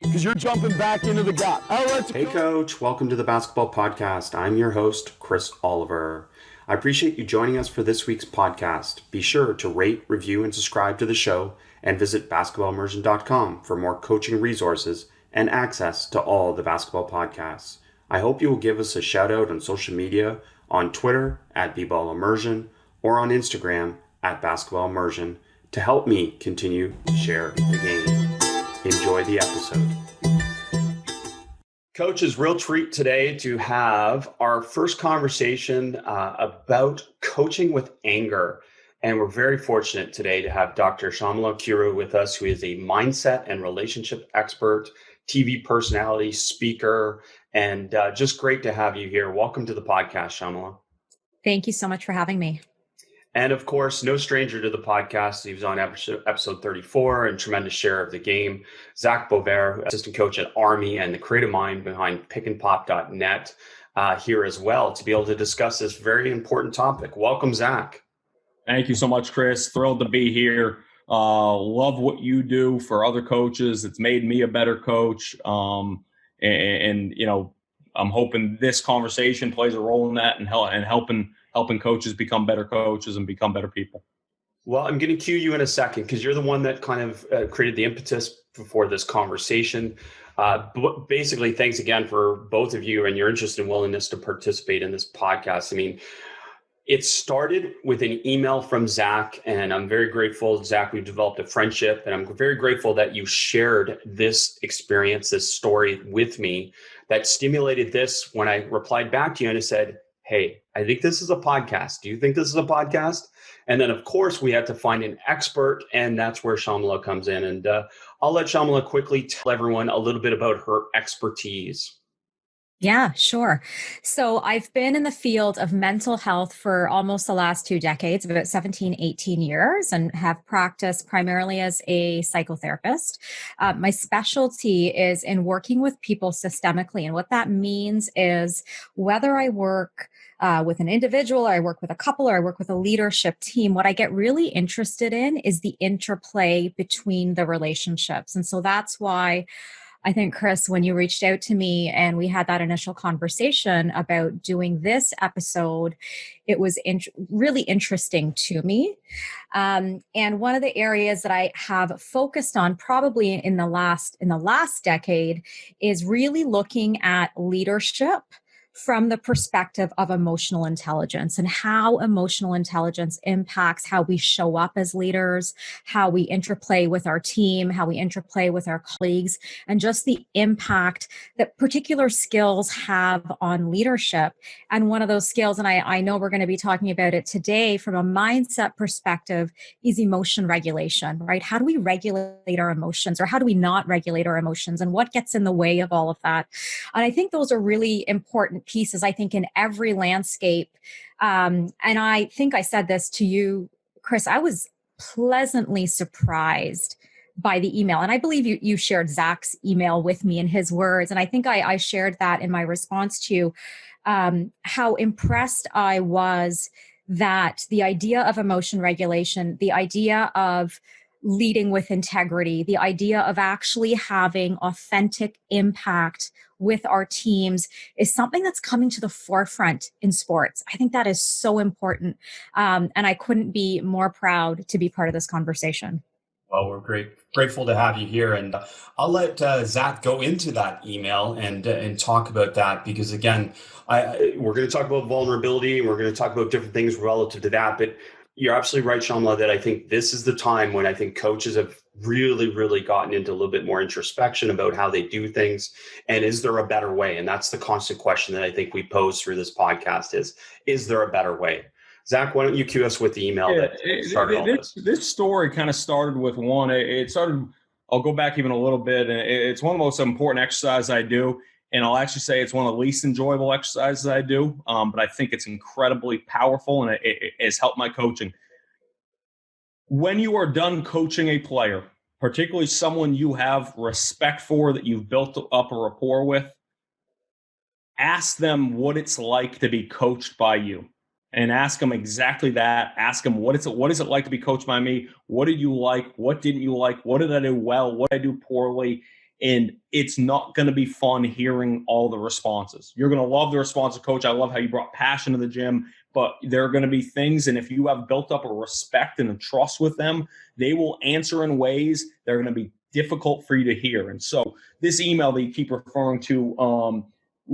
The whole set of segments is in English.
Because you're jumping back into the gap. Hey coach, welcome to the Basketball Podcast. I'm your host, Chris Oliver. I appreciate you joining us for this week's podcast. Be sure to rate, review, and subscribe to the show, and visit basketballimmersion.com for more coaching resources and access to all the basketball podcasts. I hope you will give us a shout out on social media, on Twitter at @BBallImmersion, or on Instagram at @BasketballImmersion to help me continue to share the game. Enjoy the episode. Coach's real treat today to have our first conversation about coaching with anger. And we're very fortunate today to have Dr. Shyamala Kiru with us, who is a mindset and relationship expert, TV personality, speaker, and just great to have you here. Welcome to the podcast, Shyamala. Thank you so much for having me. And of course, no stranger to the podcast. He was on episode 34 and tremendous share of the game. Zak Boisvert, assistant coach at Army and the creative mind behind pickandpop.net here as well to be able to discuss this very important topic. Welcome, Zak. Thank you so much, Chris. Thrilled to be here. Love what you do for other coaches. It's made me a better coach. And you know, I'm hoping this conversation plays a role in that and helping coaches become better coaches and become better people. Well, I'm going to cue you in a second because you're the one that kind of created the impetus for this conversation. Basically, thanks again for both of you and your interest and willingness to participate in this podcast. I mean, it started with an email from Zak, and I'm very grateful, Zak, we've developed a friendship, and I'm very grateful that you shared this experience, this story with me that stimulated this when I replied back to you and I said, hey, I think this is a podcast. Do you think this is a podcast? And then, of course, we had to find an expert, and that's where Shyamala comes in. And I'll let Shyamala quickly tell everyone a little bit about her expertise. Yeah, sure. So I've been in the field of mental health for almost the last 2 decades, about 17, 18 years, and have practiced primarily as a psychotherapist. My specialty is in working with people systemically. And what that means is whether I work with an individual, or I work with a couple, or I work with a leadership team, what I get really interested in is the interplay between the relationships. And so that's why I think, Chris, when you reached out to me and we had that initial conversation about doing this episode, it was really interesting to me. And one of the areas that I have focused on probably in the last decade is really looking at leadership from the perspective of emotional intelligence and how emotional intelligence impacts how we show up as leaders, how we interplay with our team, how we interplay with our colleagues, and just the impact that particular skills have on leadership. And one of those skills, and I know we're going to be talking about it today from a mindset perspective, is emotion regulation, right? How do we regulate our emotions, or how do we not regulate our emotions, and what gets in the way of all of that? And I think those are really important pieces, I think, in every landscape. And I think I said this to you, Chris, I was pleasantly surprised by the email. And I believe you shared Zak's email with me in his words. And I think I shared that in my response to you, how impressed I was that the idea of emotion regulation, the idea of leading with integrity, the idea of actually having authentic impact with our teams is something that's coming to the forefront in sports. I think that is so important. And I couldn't be more proud to be part of this conversation. Well, we're grateful to have you here. And I'll let Zak go into that email and talk about that, because again, we're going to talk about vulnerability. We're going to talk about different things relative to that. But you're absolutely right, Shyamala, that I think this is the time when I think coaches have really, really gotten into a little bit more introspection about how they do things. And is there a better way? And that's the constant question that I think we pose through this podcast is there a better way? Zak, why don't you cue us with the email that started all this? This story kind of started with one. It started, I'll go back even a little bit. And it's one of the most important exercises I do. And I'll actually say it's one of the least enjoyable exercises I do, but I think it's incredibly powerful, and it has helped my coaching. When you are done coaching a player, particularly someone you have respect for, that you've built up a rapport with, ask them what it's like to be coached by you. And ask them exactly that. Ask them, what is it like to be coached by me? What did you like? What didn't you like? What did I do well? What did I do poorly? And it's not going to be fun hearing all the responses. You're going to love the response of coach. I love how you brought passion to the gym, but there are going to be things. And if you have built up a respect and a trust with them, they will answer in ways that are going to be difficult for you to hear. And so this email that you keep referring to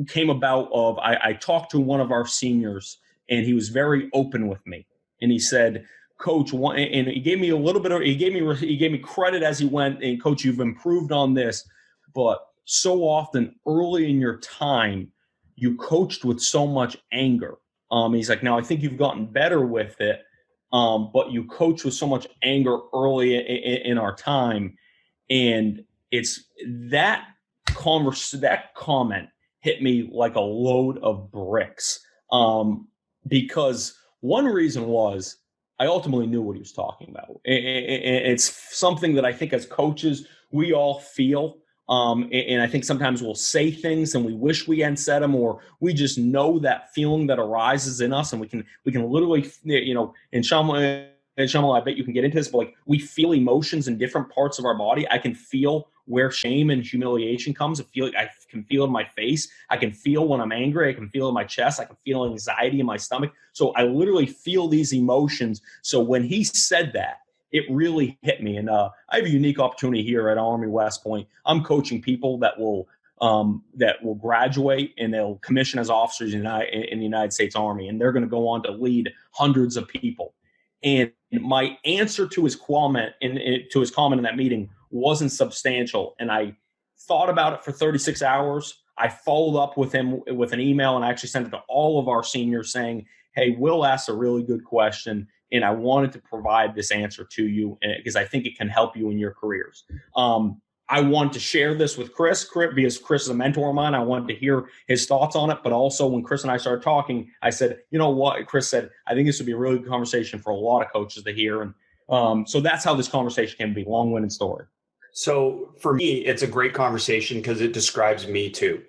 came about of, I talked to one of our seniors and he was very open with me. And he said, Coach, and he gave me a little bit of, he gave me credit as he went, and Coach, you've improved on this. But so often early in your time, you coached with so much anger. He's like, now I think you've gotten better with it, but you coach with so much anger early in our time. And it's that comment hit me like a load of bricks. Because one reason was I ultimately knew what he was talking about. It's something that I think as coaches, we all feel. And I think sometimes we'll say things and we wish we hadn't said them, or we just know that feeling that arises in us, and we can literally, and Shyamala, I bet you can get into this, but like we feel emotions in different parts of our body. I can feel where shame and humiliation comes. I can feel it in my face. I can feel when I'm angry. I can feel it in my chest. I can feel anxiety in my stomach. So I literally feel these emotions. So when he said that, it really hit me. And I have a unique opportunity here at Army West Point. I'm coaching people that will graduate and they'll commission as officers in the United States Army, and they're going to go on to lead hundreds of people. And my answer to his comment in that meeting wasn't substantial. And I thought about it for 36 hours. I followed up with him with an email, and I actually sent it to all of our seniors saying, hey, Will asked a really good question, and I wanted to provide this answer to you because I think it can help you in your careers. I wanted to share this with Chris because Chris is a mentor of mine. I wanted to hear his thoughts on it. But also when Chris and I started talking, I said, you know what? Chris said, I think this would be a really good conversation for a lot of coaches to hear. And so that's how this conversation can be. Long-winded story. So for me, it's a great conversation because it describes me too.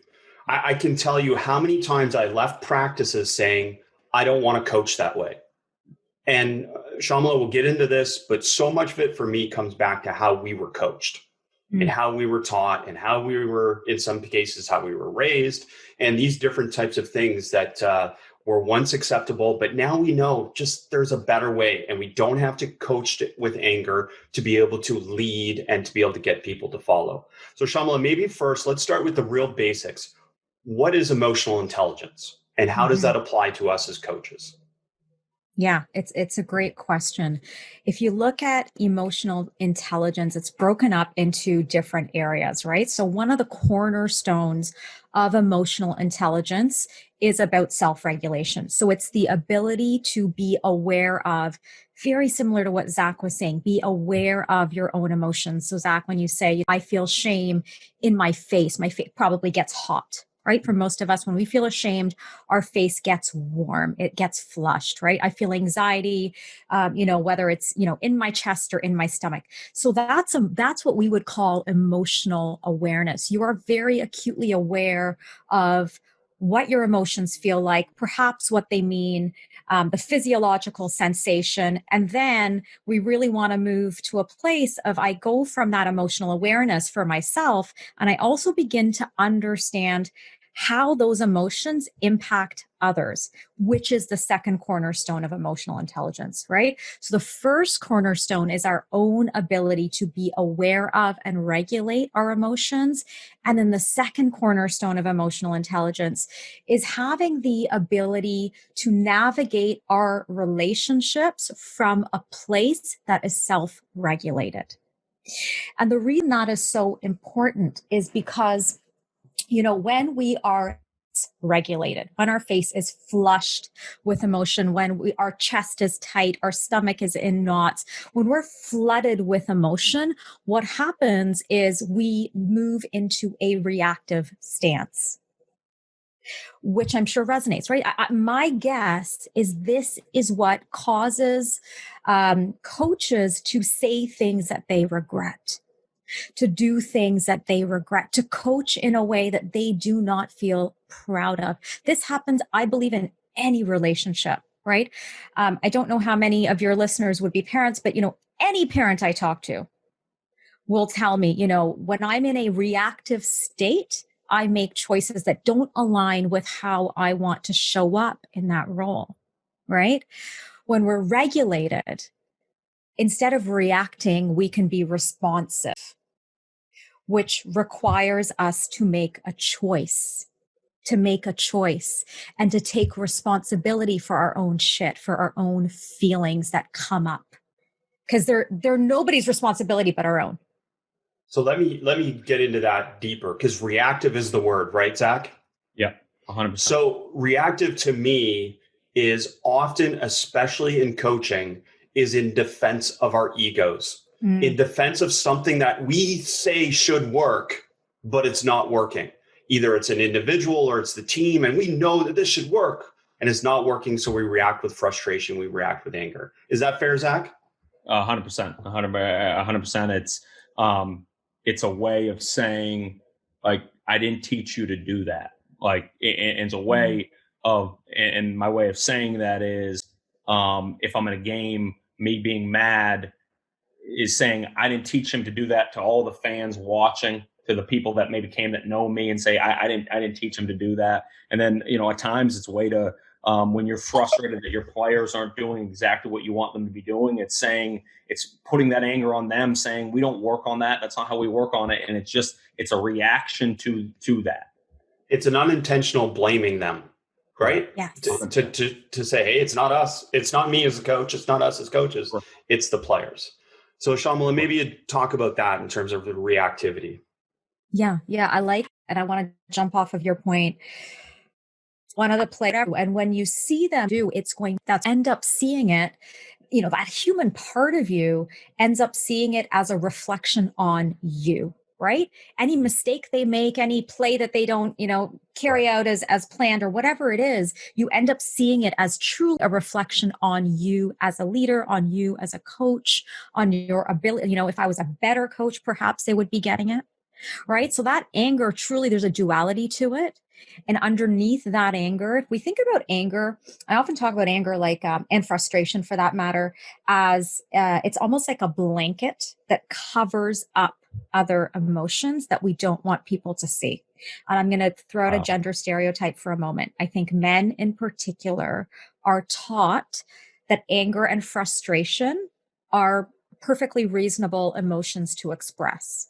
I can tell you how many times I left practices saying, I don't want to coach that way. And Shyamala will get into this, but so much of it for me comes back to how we were coached. And how we were taught, and how we were, in some cases, how we were raised, and these different types of things that were once acceptable, but now we know just there's a better way, and we don't have to coach it with anger to be able to lead and to be able to get people to follow. So Shyamala, maybe first, let's start with the real basics. What is emotional intelligence, and how does that apply to us as coaches? Yeah, it's a great question. If you look at emotional intelligence, it's broken up into different areas, right? So one of the cornerstones of emotional intelligence is about self-regulation. So it's the ability to be aware of, very similar to what Zak was saying, be aware of your own emotions. So Zak, when you say, I feel shame in my face probably gets hot. Right? For most of us, when we feel ashamed, our face gets warm, it gets flushed, right? I feel anxiety, whether it's, in my chest or in my stomach. So that's what we would call emotional awareness. You are very acutely aware of what your emotions feel like, perhaps what they mean, the physiological sensation. And then we really want to move to a place of, I go from that emotional awareness for myself, and I also begin to understand how those emotions impact others, which is the second cornerstone of emotional intelligence, right? So the first cornerstone is our own ability to be aware of and regulate our emotions. And then the second cornerstone of emotional intelligence is having the ability to navigate our relationships from a place that is self-regulated. And the reason that is so important is because when we are regulated, when our face is flushed with emotion, when our chest is tight, our stomach is in knots, when we're flooded with emotion, what happens is we move into a reactive stance, which I'm sure resonates, right? My guess is this is what causes coaches to say things that they regret, to do things that they regret, to coach in a way that they do not feel proud of. This happens, I believe, in any relationship, right? I don't know how many of your listeners would be parents, but any parent I talk to will tell me, when I'm in a reactive state, I make choices that don't align with how I want to show up in that role, right? When we're regulated, instead of reacting, we can be responsive, which requires us to make a choice, and to take responsibility for our own shit, for our own feelings that come up. Because they're nobody's responsibility but our own. So let me get into that deeper, because reactive is the word, right, Zach? Yeah, 100%. So reactive to me is often, especially in coaching, is in defense of our egos, in defense of something that we say should work, but it's not working. Either it's an individual or it's the team, and we know that this should work and it's not working. So we react with frustration. We react with anger. Is that fair, Zach? 100%. 100%. It's a way of saying, like, I didn't teach you to do that. Like, it's a way of, and my way of saying that is, if I'm in a game, me being mad is saying, I didn't teach him to do that to all the fans watching, to the people that maybe came that know me, and say, I didn't teach him to do that. And then, at times it's a way to, when you're frustrated that your players aren't doing exactly what you want them to be doing, it's putting that anger on them, saying, we don't work on that. That's not how we work on it. And it's a reaction to that. It's an unintentional blaming them, right? Yes. To say, hey, it's not us. It's not me as a coach. It's not us as coaches. Sure. It's the players. So Shyamala, maybe you talk about that in terms of the reactivity. Yeah, I like, and I want to jump off of your point. One of the players, and when you see them do, that's end up seeing it, that human part of you ends up seeing it as a reflection on you, right? Any mistake they make, any play that they don't, carry out as planned or whatever it is, you end up seeing it as truly a reflection on you as a leader, on you as a coach, on your ability. If I was a better coach, perhaps they would be getting it. Right. So that anger, truly, there's a duality to it. And underneath that anger, if we think about anger, I often talk about anger and frustration for that matter, as it's almost like a blanket that covers up other emotions that we don't want people to see. And I'm going to throw out a gender stereotype for a moment. I think men in particular are taught that anger and frustration are perfectly reasonable emotions to express.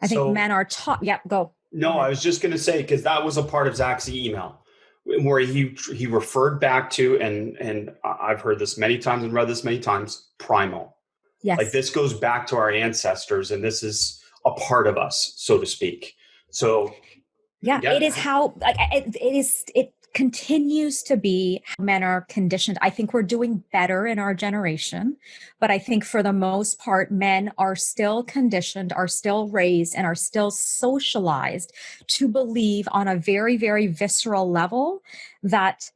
I think men are taught. Yeah, go. No, I was just going to say, because that was a part of Zach's email where he referred back to, and I've heard this many times and read this many times, primal. Yes. Like this goes back to our ancestors, and this is a part of us, so to speak. So yeah. It is how it continues to be how men are conditioned. I think we're doing better in our generation, but I think for the most part, men are still conditioned, are still raised, and are still socialized to believe on a very, very visceral level that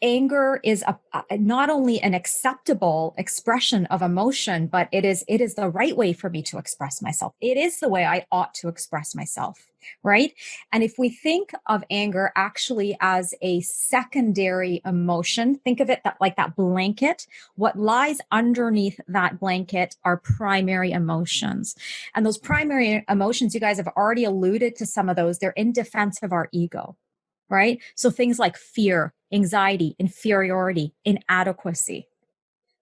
anger is not only an acceptable expression of emotion, but it is the right way for me to express myself. It is the way I ought to express myself, right? And if we think of anger actually as a secondary emotion, think of it like that blanket. What lies underneath that blanket are primary emotions. And those primary emotions, you guys have already alluded to some of those. They're in defense of our ego. Right? So things like fear, anxiety, inferiority, inadequacy.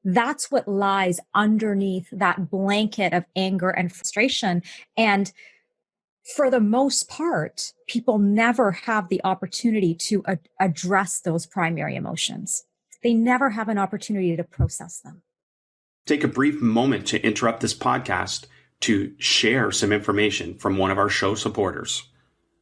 That's what lies underneath that blanket of anger and frustration. And for the most part, people never have the opportunity to address those primary emotions. They never have an opportunity to process them. Take a brief moment to interrupt this podcast to share some information from one of our show supporters.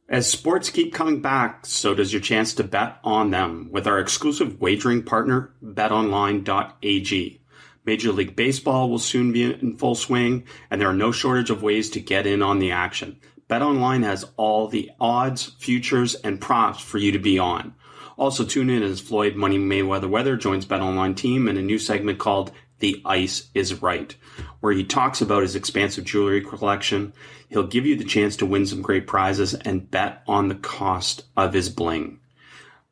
As sports keep coming back, so does your chance to bet on them with our exclusive wagering partner, betonline.ag. Major League Baseball will soon be in full swing, and there are no shortage of ways to get in on the action. BetOnline has all the odds, futures, and props for you to be on. Also tune in as Floyd Money Mayweather joins BetOnline team in a new segment called The Ice is Right, where he talks about his expansive jewelry collection. He'll give you the chance to win some great prizes and bet on the cost of his bling.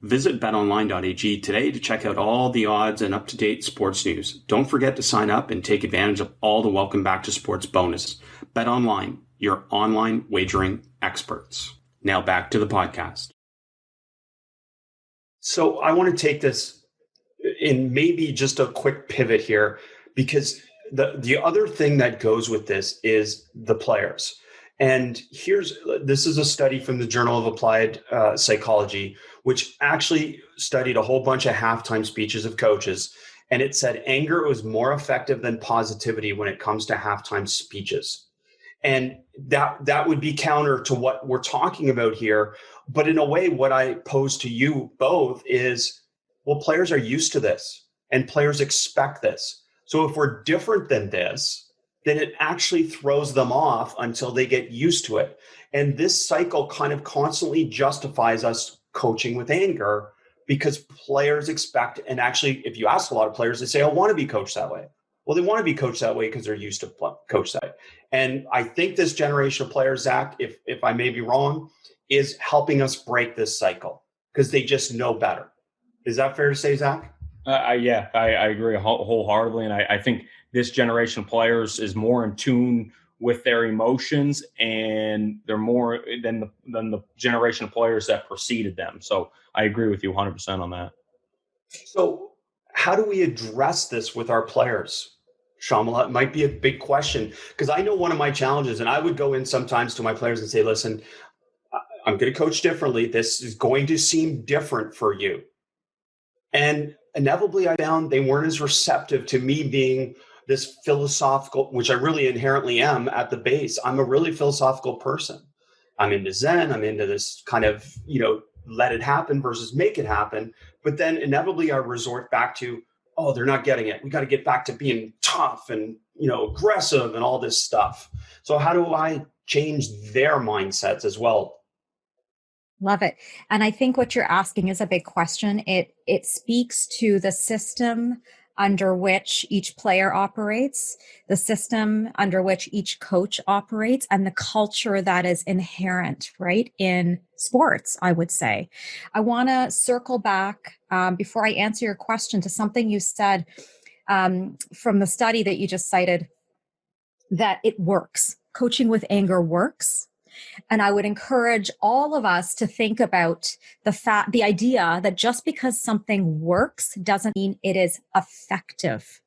Visit betonline.ag today to check out all the odds and up-to-date sports news. Don't forget to sign up and take advantage of all the welcome back to sports bonus. BetOnline, your online wagering experts. Now back to the podcast. So I want to take this in maybe just a quick pivot here, because the other thing that goes with this is the players. And this is a study from the Journal of Applied Psychology, which actually studied a whole bunch of halftime speeches of coaches. And it said anger was more effective than positivity when it comes to halftime speeches. And that would be counter to what we're talking about here. But in a way, what I pose to you both is, well, players are used to this and players expect this. So if we're different than this, then it actually throws them off until they get used to it. And this cycle kind of constantly justifies us coaching with anger, because players expect, and actually, if you ask a lot of players, they say, I want to be coached that way. Well, they want to be coached that way because they're used to coach that way. And I think this generation of players, Zach, if I may be wrong, is helping us break this cycle because they just know better. Is that fair to say, Zach? I agree wholeheartedly. And I think this generation of players is more in tune with their emotions, and they're more than the generation of players that preceded them. So I agree with you 100% on that. So how do we address this with our players? Shyamala, it might be a big question, because I know one of my challenges, and I would go in sometimes to my players and say, listen, I'm going to coach differently. This is going to seem different for you. And inevitably, I found they weren't as receptive to me being this philosophical, which I really inherently am at the base. I'm a really philosophical person. I'm into Zen. I'm into this kind of, let it happen versus make it happen. But then inevitably I resort back to, oh, they're not getting it. We got to get back to being tough and, aggressive and all this stuff. So how do I change their mindsets as well? Love it. And I think what you're asking is a big question. It speaks to the system under which each player operates, the system under which each coach operates, and the culture that is inherent, right, in sports, I would say. I want to circle back before I answer your question to something you said from the study that you just cited, that it works. Coaching with anger works. And I would encourage all of us to think about the idea that just because something works doesn't mean it is effective.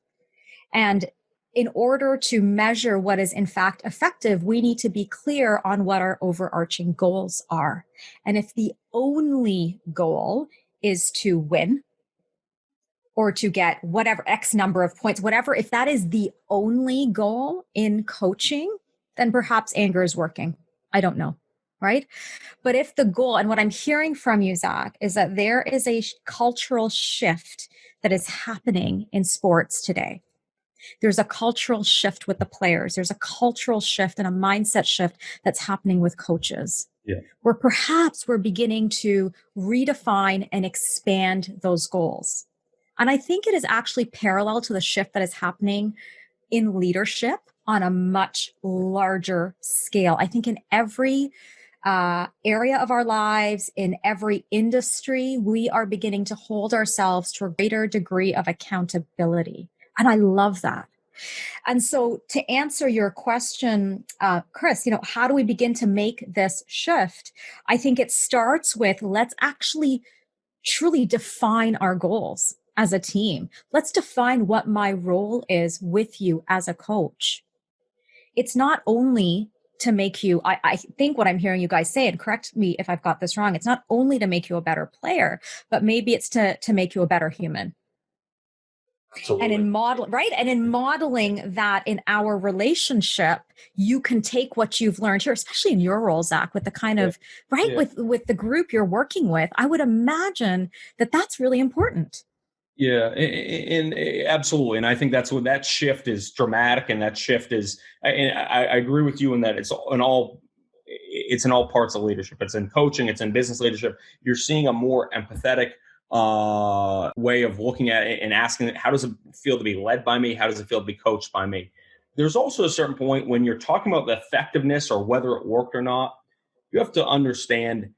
And in order to measure what is in fact effective, we need to be clear on what our overarching goals are. And if the only goal is to win or to get whatever X number of points, whatever, if that is the only goal in coaching, then perhaps anger is working. I don't know, right? But if the goal, and what I'm hearing from you, Zach, is that there is a cultural shift that is happening in sports today. There's a cultural shift with the players. There's a cultural shift and a mindset shift that's happening with coaches. Yeah. Where perhaps we're beginning to redefine and expand those goals. And I think it is actually parallel to the shift that is happening in leadership on a much larger scale. I think in every area of our lives, in every industry, we are beginning to hold ourselves to a greater degree of accountability. And I love that. And so to answer your question, Chris, how do we begin to make this shift? I think it starts with, let's actually truly define our goals as a team. Let's define what my role is with you as a coach. It's not only to make you, I think what I'm hearing you guys say, and correct me if I've got this wrong, it's not only to make you a better player, but maybe it's to make you a better human. Absolutely. And in modeling that in our relationship, you can take what you've learned here, especially in your role, Zach, with the kind of, with the group you're working with. I would imagine that that's really important. Yeah, and absolutely. And I think that's what that shift is dramatic. And that shift is, and I agree with you in that it's in all parts of leadership. It's in coaching, it's in business leadership. You're seeing a more empathetic way of looking at it and asking, how does it feel to be led by me? How does it feel to be coached by me? There's also a certain point when you're talking about the effectiveness or whether it worked or not, you have to understand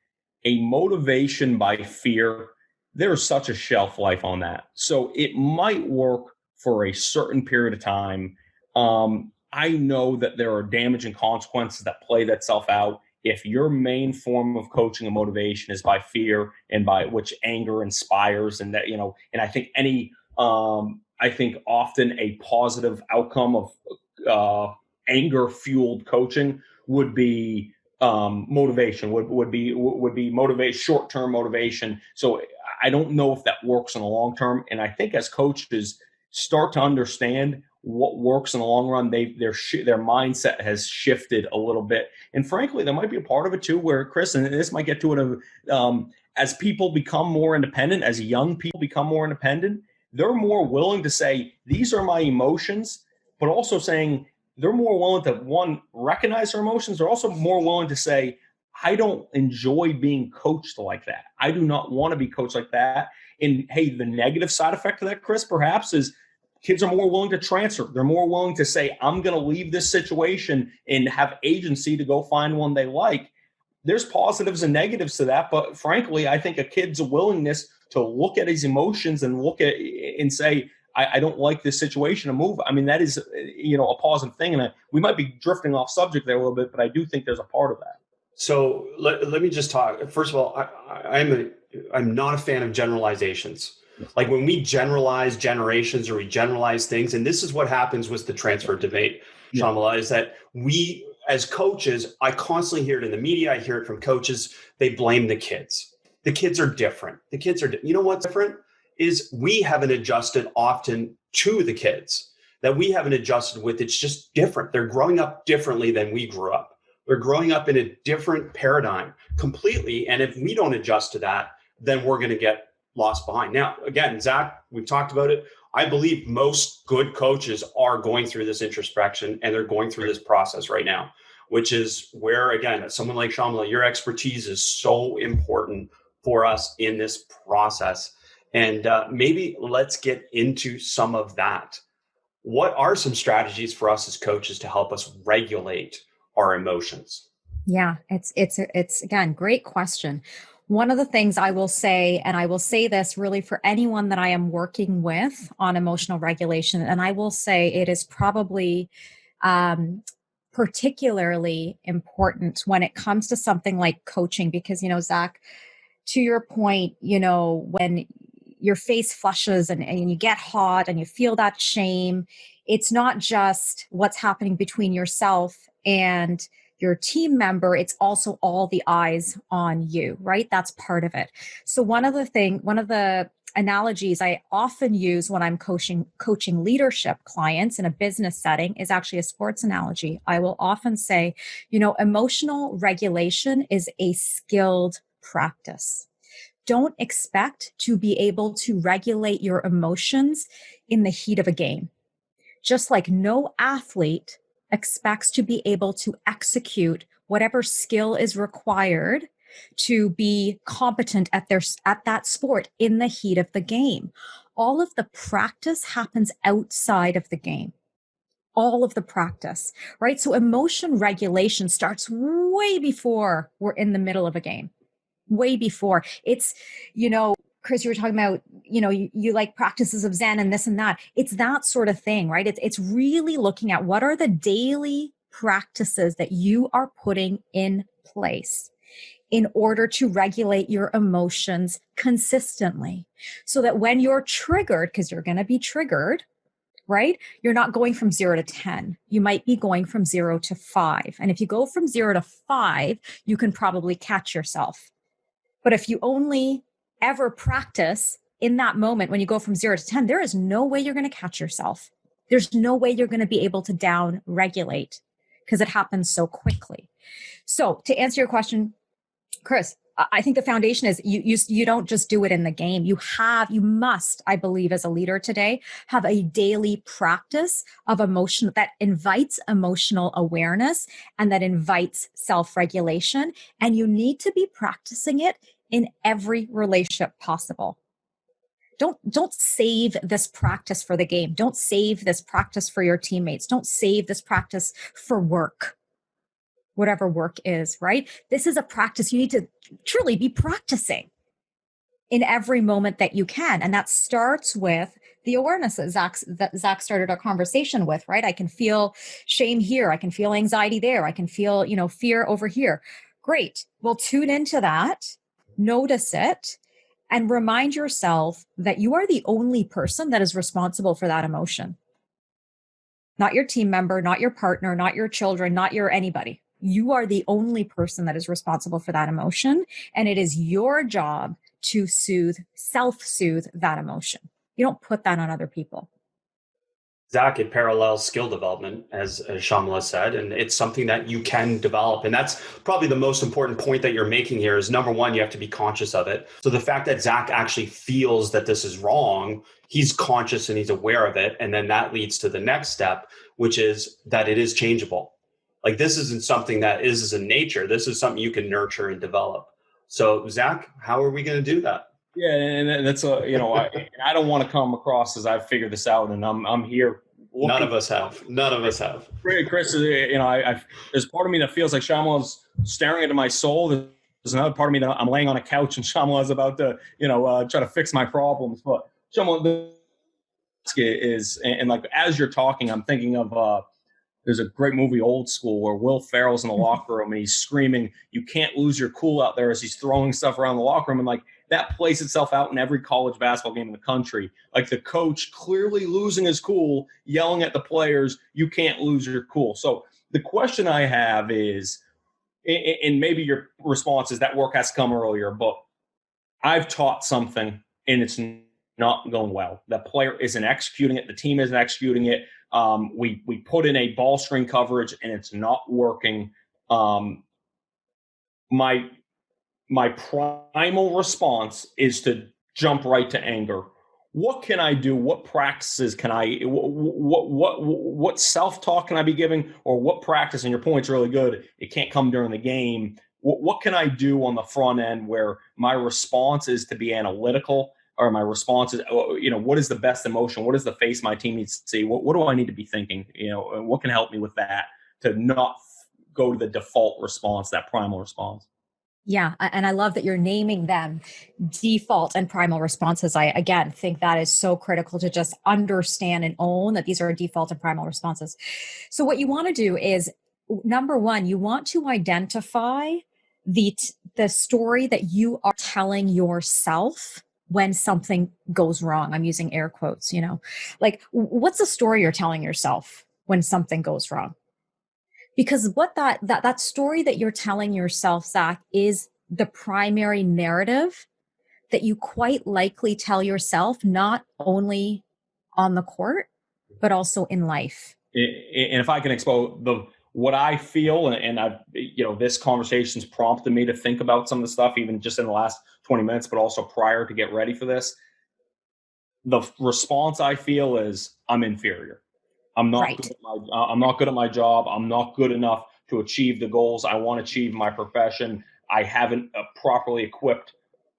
a motivation by fear there's such a shelf life on that. So it might work for a certain period of time. I know that there are damaging consequences that play that self out. If your main form of coaching and motivation is by fear and by which anger inspires, and that, and I think I think often a positive outcome of anger fueled coaching would be motivation, would be motivation, short-term motivation. So I don't know if that works in the long term. And I think as coaches start to understand what works in the long run, their mindset has shifted a little bit. And frankly, there might be a part of it too, where Chris, and this might get to it, as people become more independent, as young people become more independent, they're more willing to say, these are my emotions, but also saying they're more willing to, one, recognize their emotions. They're also more willing to say, I don't enjoy being coached like that. I do not want to be coached like that. And hey, the negative side effect of that, Chris, perhaps, is kids are more willing to transfer. They're more willing to say, I'm going to leave this situation and have agency to go find one they like. There's positives and negatives to that. But frankly, I think a kid's willingness to look at his emotions and look at and say, I don't like this situation and move. I mean, that is, a positive thing. And we might be drifting off subject there a little bit, but I do think there's a part of that. So let me just talk. First of all, I'm not a fan of generalizations. Like when we generalize generations or we generalize things, and this is what happens with the transfer debate, Shyamala, is that we as coaches, I constantly hear it in the media, I hear it from coaches, they blame the kids. The kids are different. You know what's different is we haven't adjusted often to the kids that we haven't adjusted with. It's just different. They're growing up differently than we grew up. They're growing up in a different paradigm completely. And if we don't adjust to that, then we're going to get lost behind. Now, again, Zach, we've talked about it. I believe most good coaches are going through this introspection and they're going through this process right now, which is where, again, someone like Shyamala, your expertise is so important for us in this process. And maybe let's get into some of that. What are some strategies for us as coaches to help us regulate our emotions? Yeah, it's again, great question. One of the things I will say, and I will say this really for anyone that I am working with on emotional regulation, and I will say it is probably particularly important when it comes to something like coaching, because, Zach, to your point, when your face flushes and you get hot and you feel that shame, it's not just what's happening between yourself and your team member, it's also all the eyes on you, right? That's part of it. So one of the analogies I often use when I'm coaching leadership clients in a business setting is actually a sports analogy. I will often say, emotional regulation is a skilled practice. Don't expect to be able to regulate your emotions in the heat of a game. Just like no athlete expects to be able to execute whatever skill is required to be competent at that sport in the heat of the game. All of the practice happens outside of the game. All of the practice, right? So emotion regulation starts way before we're in the middle of a game. Way before. It's, Chris, you were talking about, you like practices of Zen and this and that. It's that sort of thing, right? It's really looking at what are the daily practices that you are putting in place in order to regulate your emotions consistently, so that when you're triggered, because you're going to be triggered, right? You're not going from 0 to 10. You might be going from 0 to 5. And if you go from 0 to 5, you can probably catch yourself. But if you only ever practice in that moment when you go from 0 to 10, there is no way you're going to catch yourself. There's no way you're going to be able to down regulate because it happens so quickly. So to answer your question, Chris, I think the foundation is you don't just do it in the game. You must, I believe, as a leader today, have a daily practice of emotion that invites emotional awareness and that invites self-regulation. And you need to be practicing it in every relationship possible. Don't save this practice for the game. Don't save this practice for your teammates. Don't save this practice for work. Whatever work is, right? This is a practice you need to truly be practicing in every moment that you can. And that starts with the awareness that Zach started our conversation with, right? I can feel shame here. I can feel anxiety there. I can feel, fear over here. Great. Well, tune into that, notice it, and remind yourself that you are the only person that is responsible for that emotion. Not your team member, not your partner, not your children, not your anybody. You are the only person that is responsible for that emotion. And it is your job to self-soothe that emotion. You don't put that on other people. Zach, it parallels skill development, as Shyamala said, and it's something that you can develop. And that's probably the most important point that you're making here is, number one, you have to be conscious of it. So the fact that Zach actually feels that this is wrong, he's conscious and he's aware of it. And then that leads to the next step, which is that it is changeable. Like, this isn't something that is in nature. This is something you can nurture and develop. So Zach, how are we going to do that? Yeah, and that's I don't want to come across as I've figured this out and I'm here. None of us have. Chris, there's part of me that feels like Shyamala's staring into my soul. There's another part of me that I'm laying on a couch and Shyamala's about to, try to fix my problems. But Shyamala is, and like as you're talking, I'm thinking of there's a great movie, Old School, where Will Ferrell's in the locker room and he's screaming, "You can't lose your cool out there," as he's throwing stuff around the locker room. And like that plays itself out in every college basketball game in the country. Like the coach clearly losing his cool, yelling at the players, "You can't lose your cool." So the question I have is, and maybe your response is that work has to come earlier, but I've taught something and it's not going well. The player isn't executing it. The team isn't executing it. We put in a ball screen coverage and it's not working. My primal response is to jump right to anger. What can I do? What practices can I, what self-talk can I be giving, or what practice, and your point's really good, it can't come during the game. What can I do on the front end where my response is to be analytical, or my response is, what is the best emotion? What is the face my team needs to see? What do I need to be thinking? What can help me with that to not go to the default response, that primal response? Yeah. And I love that you're naming them default and primal responses. I, again, think that is so critical to just understand and own that these are default and primal responses. So what you want to do is, number one, you want to identify the story that you are telling yourself when something goes wrong. I'm using air quotes, like what's the story you're telling yourself when something goes wrong? Because what that story that you're telling yourself, Zach, is the primary narrative that you quite likely tell yourself, not only on the court, but also in life. And if I can expose what I feel, and I've, this conversation's prompted me to think about some of the stuff, even just in the last 20 minutes, but also prior to get ready for this. The response I feel is I'm inferior. I'm not right. I'm not good at my job. I'm not good enough to achieve the goals I want to achieve in my profession. I haven't properly equipped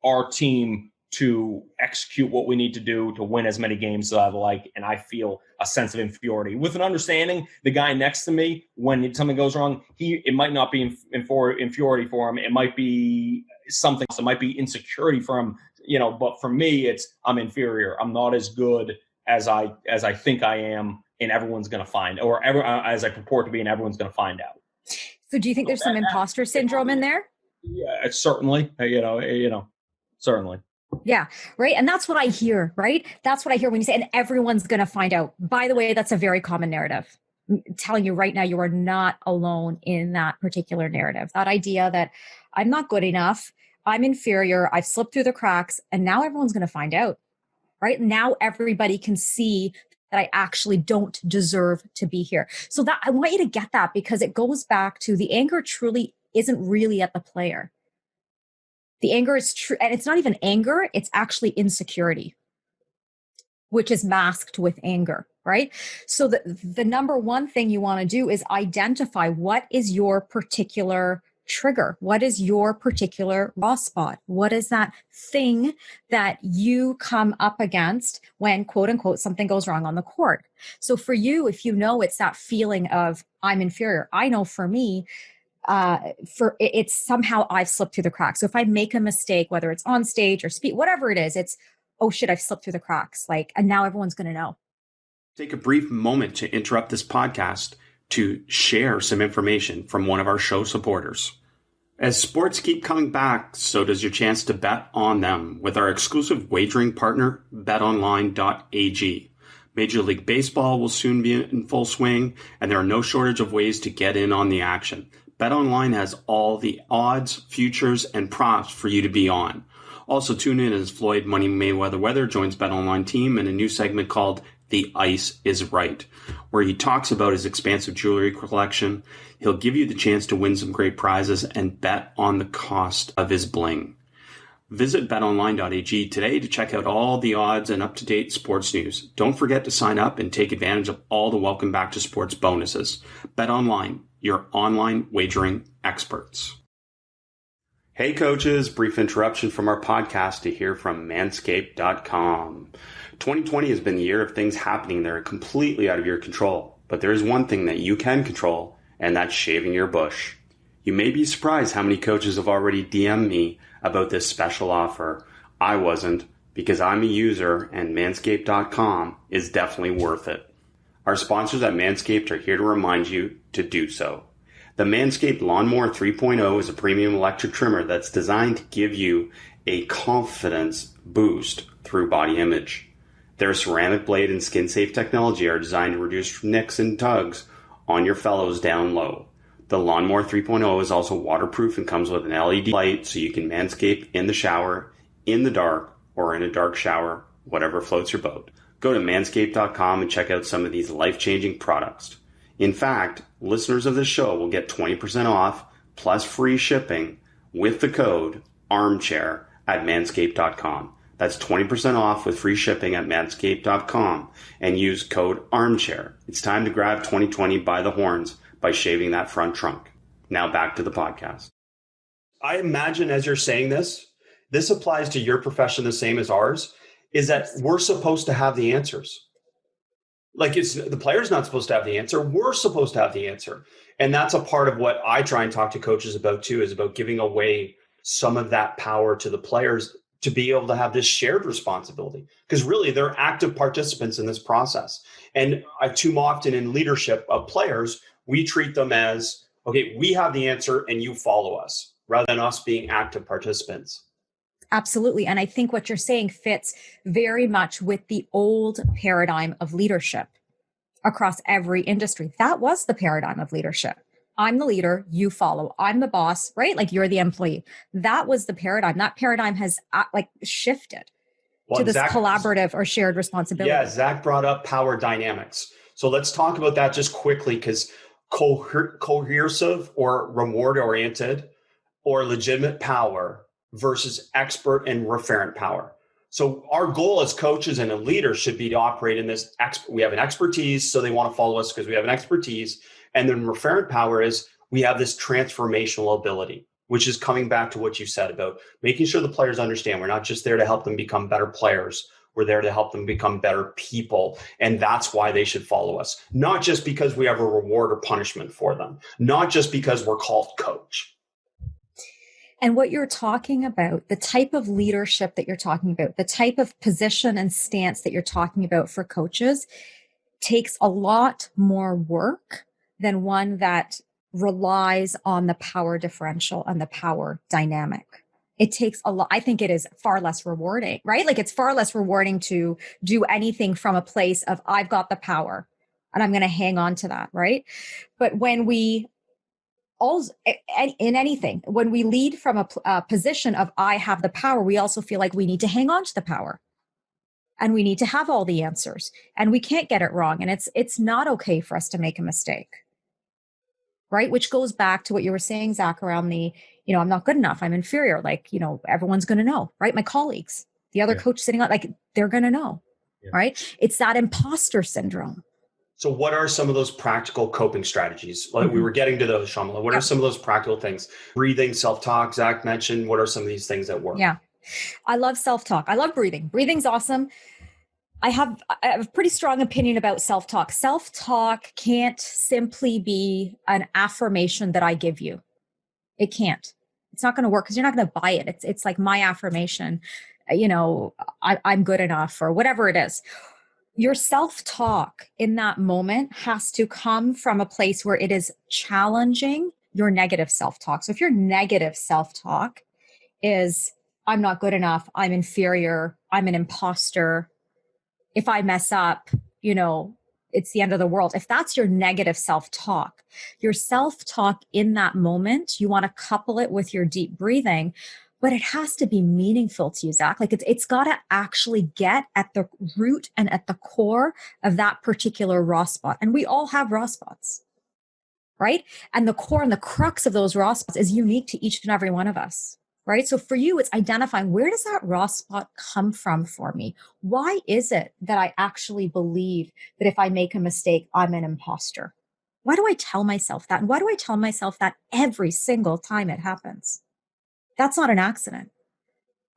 our team to execute what we need to do to win as many games as I'd like. And I feel a sense of inferiority. With an understanding, the guy next to me, when something goes wrong, it might not be inferiority for him. It might be something else. It might be insecurity for him. But for me, it's I'm inferior. I'm not as good as I think I am. And everyone's going to find, as I purport to be, and everyone's going to find out. So do you think there's some imposter syndrome in there? Yeah, it's certainly, certainly. Yeah. Right. And that's what I hear, right? That's what I hear when you say, and everyone's going to find out. By the way, that's a very common narrative. I'm telling you right now, you are not alone in that particular narrative. That idea that I'm not good enough, I'm inferior, I've slipped through the cracks, and now everyone's going to find out, right? Now everybody can see that I actually don't deserve to be here. So that I want you to get that, because it goes back to the anger truly isn't really at the player. The anger is true. And it's not even anger. It's actually insecurity, which is masked with anger, right? So the number one thing you want to do is identify what is your particular trigger. What is your particular raw spot? What is that thing that you come up against when, quote unquote, something goes wrong on the court? So for you, if it's that feeling of I'm inferior, I know for me, it's somehow I've slipped through the cracks. So if I make a mistake, whether it's on stage or speak, whatever it is, it's, oh shit, I've slipped through the cracks. Like, and now everyone's going to know. Take a brief moment to interrupt this podcast to share some information from one of our show supporters. As sports keep coming back, so does your chance to bet on them with our exclusive wagering partner, betonline.ag. Major League Baseball will soon be in full swing, and there are no shortage of ways to get in on the action. BetOnline has all the odds, futures, and props for you to be on. Also tune in as Floyd Money Mayweather joins BetOnline team in a new segment called The Ice is Right, where he talks about his expansive jewelry collection. He'll give you the chance to win some great prizes and bet on the cost of his bling. Visit betonline.ag today to check out all the odds and up-to-date sports news. Don't forget to sign up and take advantage of all the Welcome Back to Sports bonuses. BetOnline, your online wagering experts. Hey coaches, brief interruption from our podcast to hear from manscaped.com. 2020 has been the year of things happening that are completely out of your control, but there is one thing that you can control, and that's shaving your bush. You may be surprised how many coaches have already DM'd me about this special offer. I wasn't, because I'm a user and manscaped.com is definitely worth it. Our sponsors at Manscaped are here to remind you to do so. The Manscaped Lawnmower 3.0 is a premium electric trimmer that's designed to give you a confidence boost through body image. Their ceramic blade and skin-safe technology are designed to reduce nicks and tugs on your fellows down low. The Lawnmower 3.0 is also waterproof and comes with an LED light so you can manscape in the shower, in the dark, or in a dark shower, whatever floats your boat. Go to manscaped.com and check out some of these life-changing products. In fact, listeners of this show will get 20% off plus free shipping with the code ARMCHAIR at manscaped.com. That's 20% off with free shipping at manscaped.com and use code ARMCHAIR. It's time to grab 2020 by the horns by shaving that front trunk. Now back to the podcast. I imagine as you're saying this applies to your profession the same as ours, is that we're supposed to have the answers. Like it's the player's not supposed to have the answer. We're supposed to have the answer. And that's a part of what I try and talk to coaches about too, is about giving away some of that power to the players to be able to have this shared responsibility. Because really they're active participants in this process. And too often in leadership of players, we treat them as, okay, we have the answer and you follow us, rather than us being active participants. Absolutely. And I think what you're saying fits very much with the old paradigm of leadership across every industry. That was the paradigm of leadership. I'm the leader, you follow. I'm the boss, right? Like you're the employee. That was the paradigm. That paradigm has shifted to this collaborative or shared responsibility. Yeah, Zach brought up power dynamics. So let's talk about that just quickly, because coercive or reward-oriented or legitimate power versus expert and referent power. So our goal as coaches and a leader should be to operate in this. We have an expertise, so they want to follow us because we have an expertise. And then referent power is we have this transformational ability, which is coming back to what you said about making sure the players understand we're not just there to help them become better players. We're there to help them become better people. And that's why they should follow us. Not just because we have a reward or punishment for them. Not just because we're called coach. And what you're talking about, the type of leadership that you're talking about, the type of position and stance that you're talking about for coaches takes a lot more work than one that relies on the power differential and the power dynamic. It takes a lot. I think it is far less rewarding, right? Like it's far less rewarding to do anything from a place of I've got the power and I'm going to hang on to that, right? But when we also, in anything, when we lead from a position of I have the power, we also feel like we need to hang on to the power and we need to have all the answers and we can't get it wrong. And it's not okay for us to make a mistake, right? Which goes back to what you were saying, Zach, around the, I'm not good enough. I'm inferior. Like, everyone's going to know, right? My colleagues, the other coach sitting on, like, they're going to know, right? It's that imposter syndrome. So what are some of those practical coping strategies? Like we were getting to those, Shyamala. What are some of those practical things? Breathing, self-talk, Zach mentioned. What are some of these things that work? Yeah. I love self-talk. I love breathing. Breathing's awesome. I have a pretty strong opinion about self-talk. Self-talk can't simply be an affirmation that I give you. It can't. It's not going to work because you're not going to buy it. It's like my affirmation, I'm good enough or whatever it is. Your self-talk in that moment has to come from a place where it is challenging your negative self-talk. So if your negative self-talk is, I'm not good enough, I'm inferior, I'm an imposter, if I mess up, it's the end of the world. If that's your negative self-talk in that moment, you want to couple it with your deep breathing, but it has to be meaningful to you, Zach. Like it's got to actually get at the root and at the core of that particular raw spot. And we all have raw spots, right? And the core and the crux of those raw spots is unique to each and every one of us, right? So for you, it's identifying, where does that raw spot come from for me? Why is it that I actually believe that if I make a mistake, I'm an imposter? Why do I tell myself that? And why do I tell myself that every single time it happens? That's not an accident,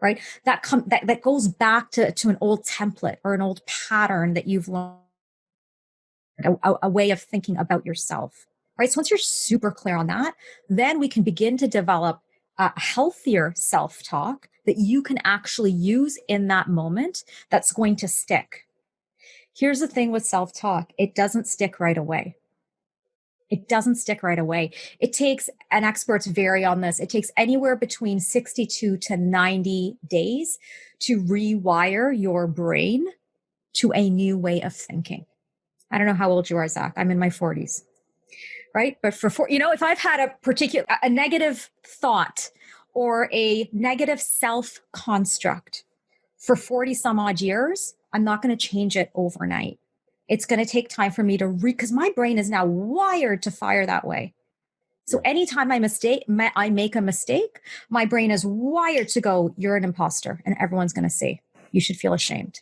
right? That goes back to an old template or an old pattern that you've learned, a way of thinking about yourself, right? So once you're super clear on that, then we can begin to develop a healthier self-talk that you can actually use in that moment that's going to stick. Here's the thing with self-talk. It doesn't stick right away. It doesn't stick right away. It takes, and experts vary on this, it takes anywhere between 62 to 90 days to rewire your brain to a new way of thinking. I don't know how old you are, Zach. I'm in my 40s, right? But if I've had a negative thought or a negative self-construct for 40 some odd years, I'm not going to change it overnight. It's going to take time for me to because my brain is now wired to fire that way. So anytime I make a mistake, my brain is wired to go, you're an imposter, and everyone's going to say, you should feel ashamed.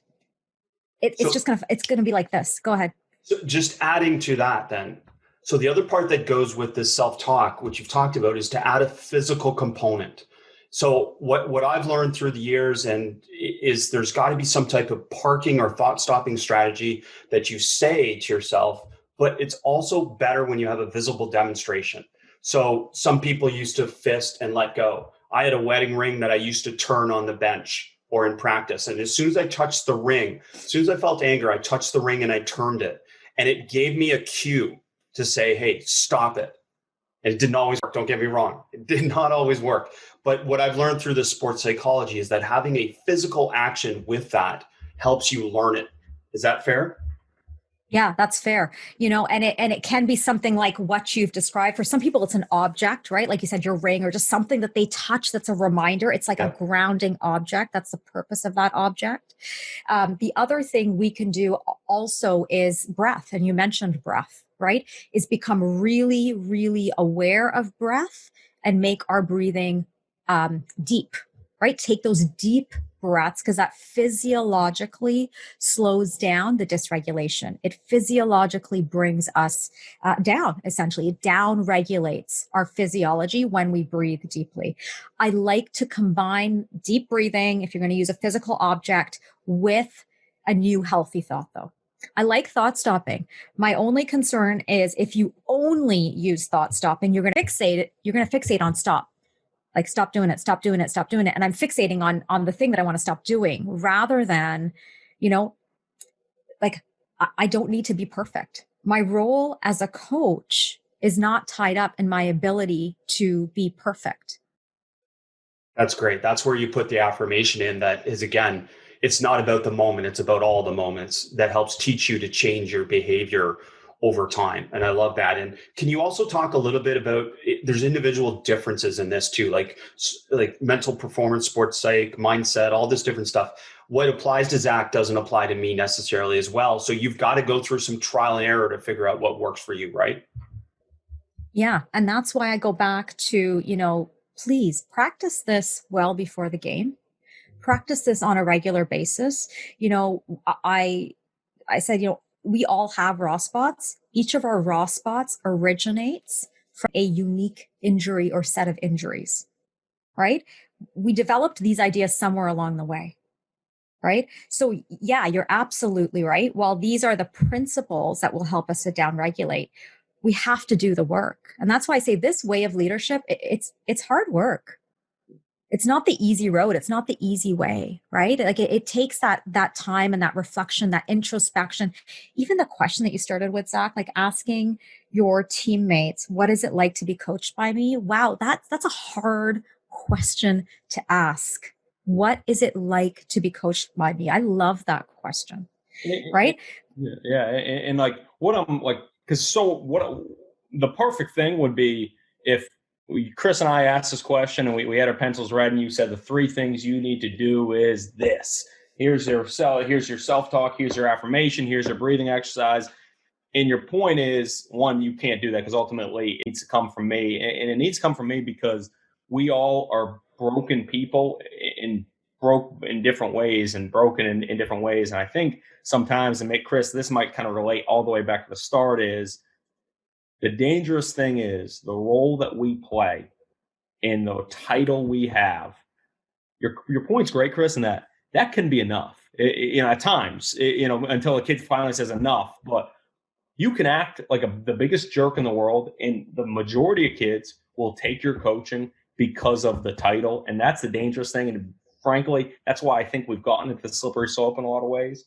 It's going to be like this. Go ahead. So just adding to that then. So the other part that goes with this self-talk, which you've talked about, is to add a physical component. So what I've learned through the years is there's got to be some type of parking or thought stopping strategy that you say to yourself, but it's also better when you have a visible demonstration. So some people used to fist and let go. I had a wedding ring that I used to turn on the bench or in practice. And as soon as I touched the ring, as soon as I felt anger, I touched the ring and I turned it. And it gave me a cue to say, hey, stop it. And it didn't always work. Don't get me wrong. It did not always work. But what I've learned through the sports psychology is that having a physical action with that helps you learn it. Is that fair? Yeah, that's fair. And it can be something like what you've described. For some people, it's an object, right? Like you said, your ring or just something that they touch that's a reminder. It's like a grounding object. That's the purpose of that object. The other thing we can do also is breath. And you mentioned breath, right? Is become really, really aware of breath and make our breathing deep, right? Take those deep breaths because that physiologically slows down the dysregulation. It physiologically brings us down, essentially. It down regulates our physiology when we breathe deeply. I like to combine deep breathing, if you're going to use a physical object, with a new healthy thought, though. I like thought stopping. My only concern is if you only use thought stopping, you're going to fixate on stop. Like stop doing it, stop doing it, stop doing it. And I'm fixating on the thing that I want to stop doing rather than, I don't need to be perfect. My role as a coach is not tied up in my ability to be perfect. That's great. That's where you put the affirmation in that is, again, it's not about the moment. It's about all the moments that helps teach you to change your behavior over time. And I love that. And can you also talk a little bit about, there's individual differences in this too, like mental performance, sports psych, mindset, all this different stuff. What applies to Zach doesn't apply to me necessarily as well. So you've got to go through some trial and error to figure out what works for you, right? Yeah. And that's why I go back to, please practice this well before the game. Practice this on a regular basis. I said, we all have raw spots. Each of our raw spots originates from a unique injury or set of injuries, right? We developed these ideas somewhere along the way, right? So yeah, you're absolutely right. While these are the principles that will help us to downregulate, we have to do the work. And that's why I say this way of leadership, it's hard work. It's not the easy road. It's not the easy way, right? Like it takes that time and that reflection, that introspection. Even the question that you started with, Zach, like asking your teammates, what is it like to be coached by me? Wow, that's a hard question to ask. What is it like to be coached by me? I love that question, right? Yeah. And like what I'm like, because the perfect thing would be if Chris and I asked this question and we had our pencils ready and you said the 3 things you need to do is this. Here's your self-talk, here's your affirmation, here's your breathing exercise. And your point is, one, you can't do that because ultimately it needs to come from me. And it needs to come from me because we all are broken people broke in different ways and broken in different ways. And I think sometimes, and Chris, this might kind of relate all the way back to the start, is the dangerous thing is the role that we play and the title we have. Your point's great, Chris, and that can be enough. At times, until a kid finally says enough. But you can act like the biggest jerk in the world, and the majority of kids will take your coaching because of the title, and that's the dangerous thing. And frankly, that's why I think we've gotten into the slippery slope in a lot of ways.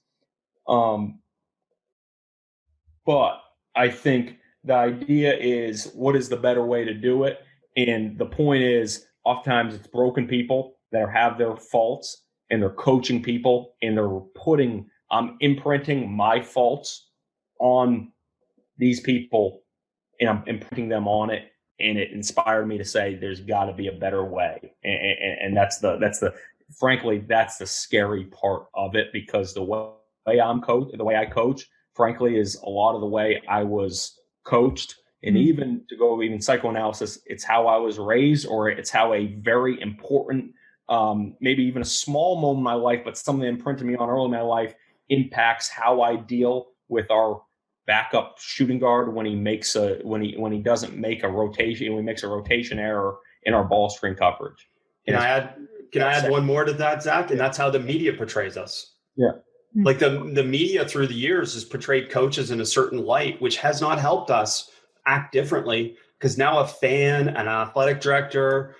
But I think the idea is, what is the better way to do it? And the point is, oftentimes it's broken people that have their faults, and they're coaching people, and they're imprinting my faults on these people, and I'm imprinting them on it. And it inspired me to say, there's got to be a better way. And that's frankly, that's the scary part of it, because the way I coach, frankly, is a lot of the way I was coached. And even to go even psychoanalysis, it's how I was raised, or it's how a very important, maybe even a small moment in my life, but something that imprinted me on early in my life, impacts how I deal with our backup shooting guard when he doesn't make a rotation, when he makes a rotation error in our ball screen coverage. Can I add one more to that, Zach? And that's how the media portrays us. Yeah. Like the media through the years has portrayed coaches in a certain light, which has not helped us act differently, because now a fan, an athletic director,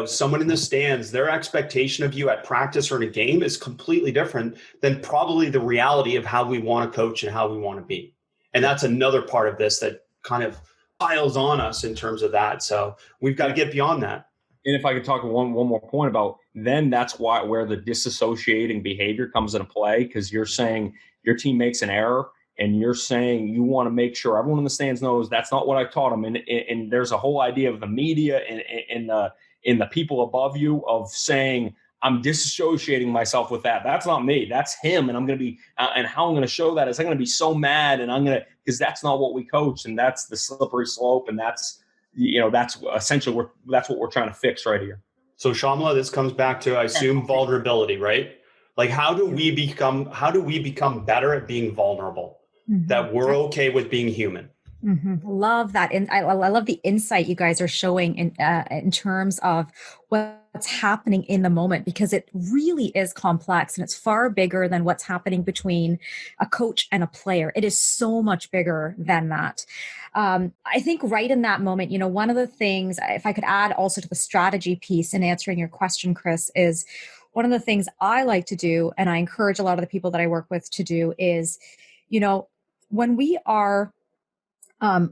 someone in the stands, their expectation of you at practice or in a game is completely different than probably the reality of how we want to coach and how we want to be. And that's another part of this that kind of piles on us in terms of that. So we've got to get beyond that. And if I could talk one more point about, then that's where the disassociating behavior comes into play, because you're saying your team makes an error, and you're saying you want to make sure everyone in the stands knows that's not what I taught them. And there's a whole idea of the media and the people above you of saying, I'm disassociating myself with that. That's not me. That's him. And I'm going to be, and how I'm going to show that is I'm going to be so mad, and because that's not what we coach. And that's the slippery slope. And that's essentially that's what we're trying to fix right here. So Shyamala, this comes back to, I assume, vulnerability, right? Like, how do we become better at being vulnerable? Mm-hmm. That we're okay with being human. Mm-hmm. Love that. And I love the insight you guys are showing in terms of what's happening in the moment, because it really is complex and it's far bigger than what's happening between a coach and a player. It is so much bigger than that. I think right in that moment, one of the things, if I could add also to the strategy piece in answering your question, Chris, is one of the things I like to do, and I encourage a lot of the people that I work with to do, is, when we are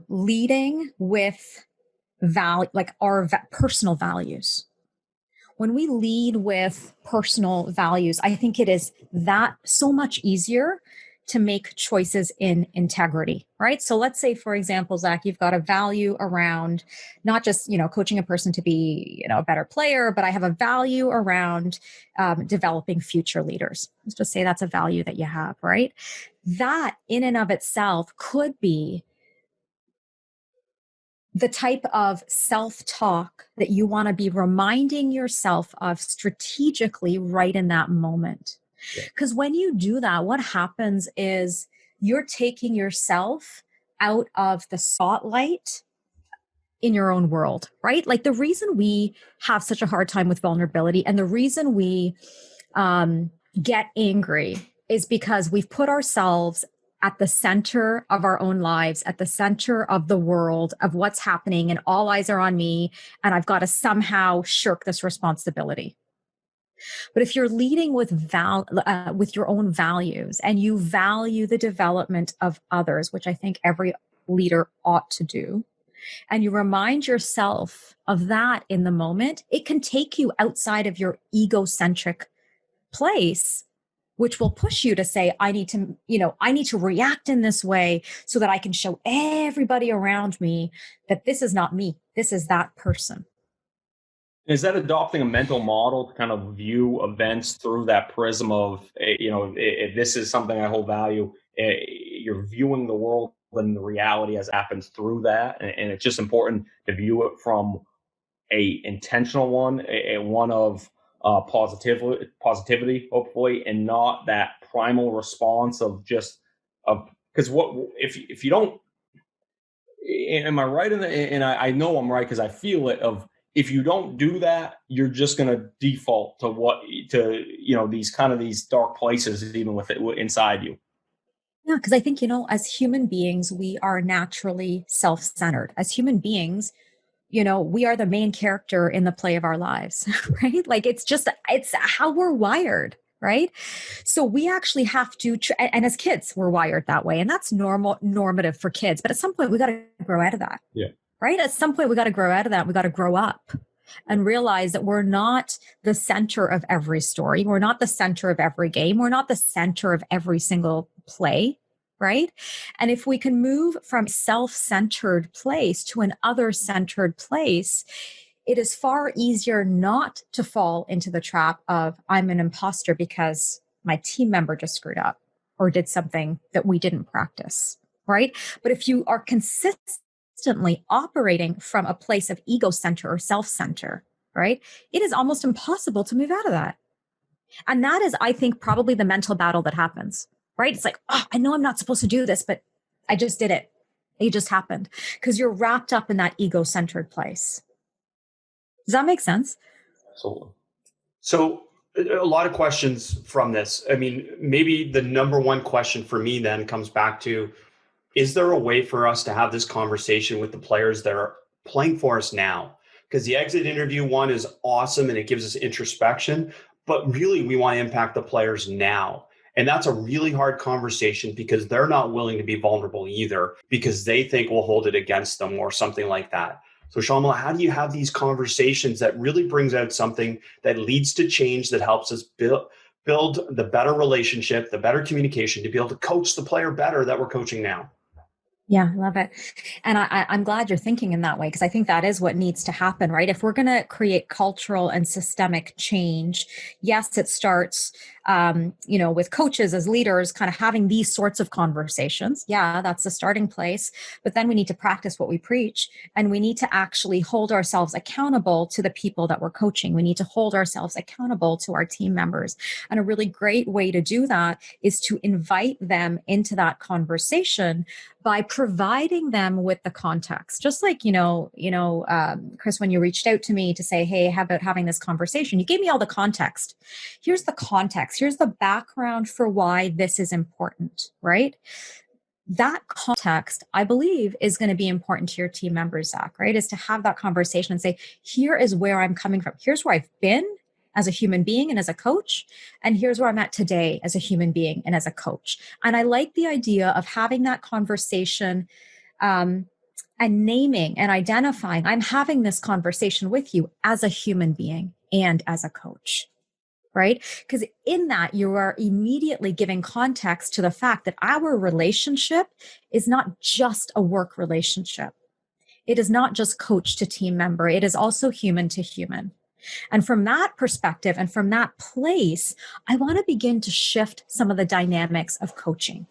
leading with value, like our personal values. When we lead with personal values, I think it is that so much easier to make choices in integrity, right? So let's say, for example, Zach, you've got a value around not just, coaching a person to be, a better player, but I have a value around developing future leaders. Let's just say that's a value that you have, right? That in and of itself could be the type of self-talk that you want to be reminding yourself of strategically right in that moment. Because when you do that, what happens is you're taking yourself out of the spotlight in your own world, right? Like, the reason we have such a hard time with vulnerability and the reason we get angry is because we've put ourselves at the center of our own lives, at the center of the world, of what's happening, and all eyes are on me, and I've got to somehow shirk this responsibility. But if you're leading with your own values, and you value the development of others, which I think every leader ought to do, and you remind yourself of that in the moment, it can take you outside of your egocentric place, which will push you to say, I need to react in this way so that I can show everybody around me that this is not me. This is that person. Is that adopting a mental model to kind of view events through that prism of, if this is something I hold value, you're viewing the world and the reality as it happens through that. And it's just important to view it from a intentional one, a one of positivity, hopefully, and not that primal response because what if you don't, am I right? And I know I'm right because I feel it. Of if you don't do that, you're just going to default to these dark places, even with it inside you. Yeah, because I think, as human beings, we are naturally self-centered. As human beings, we are the main character in the play of our lives, right? Like it's how we're wired, right? So we actually have to, and as kids, we're wired that way. And that's normative for kids. But at some point, we got to grow out of that. Yeah. Right? At some point, we got to grow out of that. We got to grow up and realize that we're not the center of every story. We're not the center of every game. We're not the center of every single play. Right? And if we can move from self-centered place to an other-centered place, it is far easier not to fall into the trap of I'm an imposter because my team member just screwed up or did something that we didn't practice. Right? But if you are consistently operating from a place of ego center or self-center, right, it is almost impossible to move out of that. And that is, I think, probably the mental battle that happens. Right? It's like, I know I'm not supposed to do this, but I just did it. It just happened because you're wrapped up in that ego-centered place. Does that make sense? Absolutely. So a lot of questions from this. I mean, maybe the number one question for me then comes back to, is there a way for us to have this conversation with the players that are playing for us now? Because the exit interview one is awesome and it gives us introspection, but really we want to impact the players now. And that's a really hard conversation because they're not willing to be vulnerable either because they think we'll hold it against them or something like that. So Shyamala, how do you have these conversations that really brings out something that leads to change, that helps us build the better relationship, the better communication to be able to coach the player better that we're coaching now? Yeah, I love it. And I'm glad you're thinking in that way, because I think that is what needs to happen, right? If we're going to create cultural and systemic change, yes, it starts, with coaches as leaders kind of having these sorts of conversations. Yeah, that's the starting place. But then we need to practice what we preach, and we need to actually hold ourselves accountable to the people that we're coaching. We need to hold ourselves accountable to our team members. And a really great way to do that is to invite them into that conversation by providing them with the context. Just like, Chris, when you reached out to me to say, hey, how about having this conversation? You gave me all the context. Here's the context. Here's the background for why this is important, right? That context, I believe, is going to be important to your team members, Zach, right? Is to have that conversation and say, here is where I'm coming from. Here's where I've been as a human being and as a coach. And here's where I'm at today as a human being and as a coach. And I like the idea of having that conversation and naming and identifying, I'm having this conversation with you as a human being and as a coach, right? Because in that, you are immediately giving context to the fact that our relationship is not just a work relationship. It is not just coach to team member. It is also human to human. And from that perspective and from that place, I want to begin to shift some of the dynamics of coaching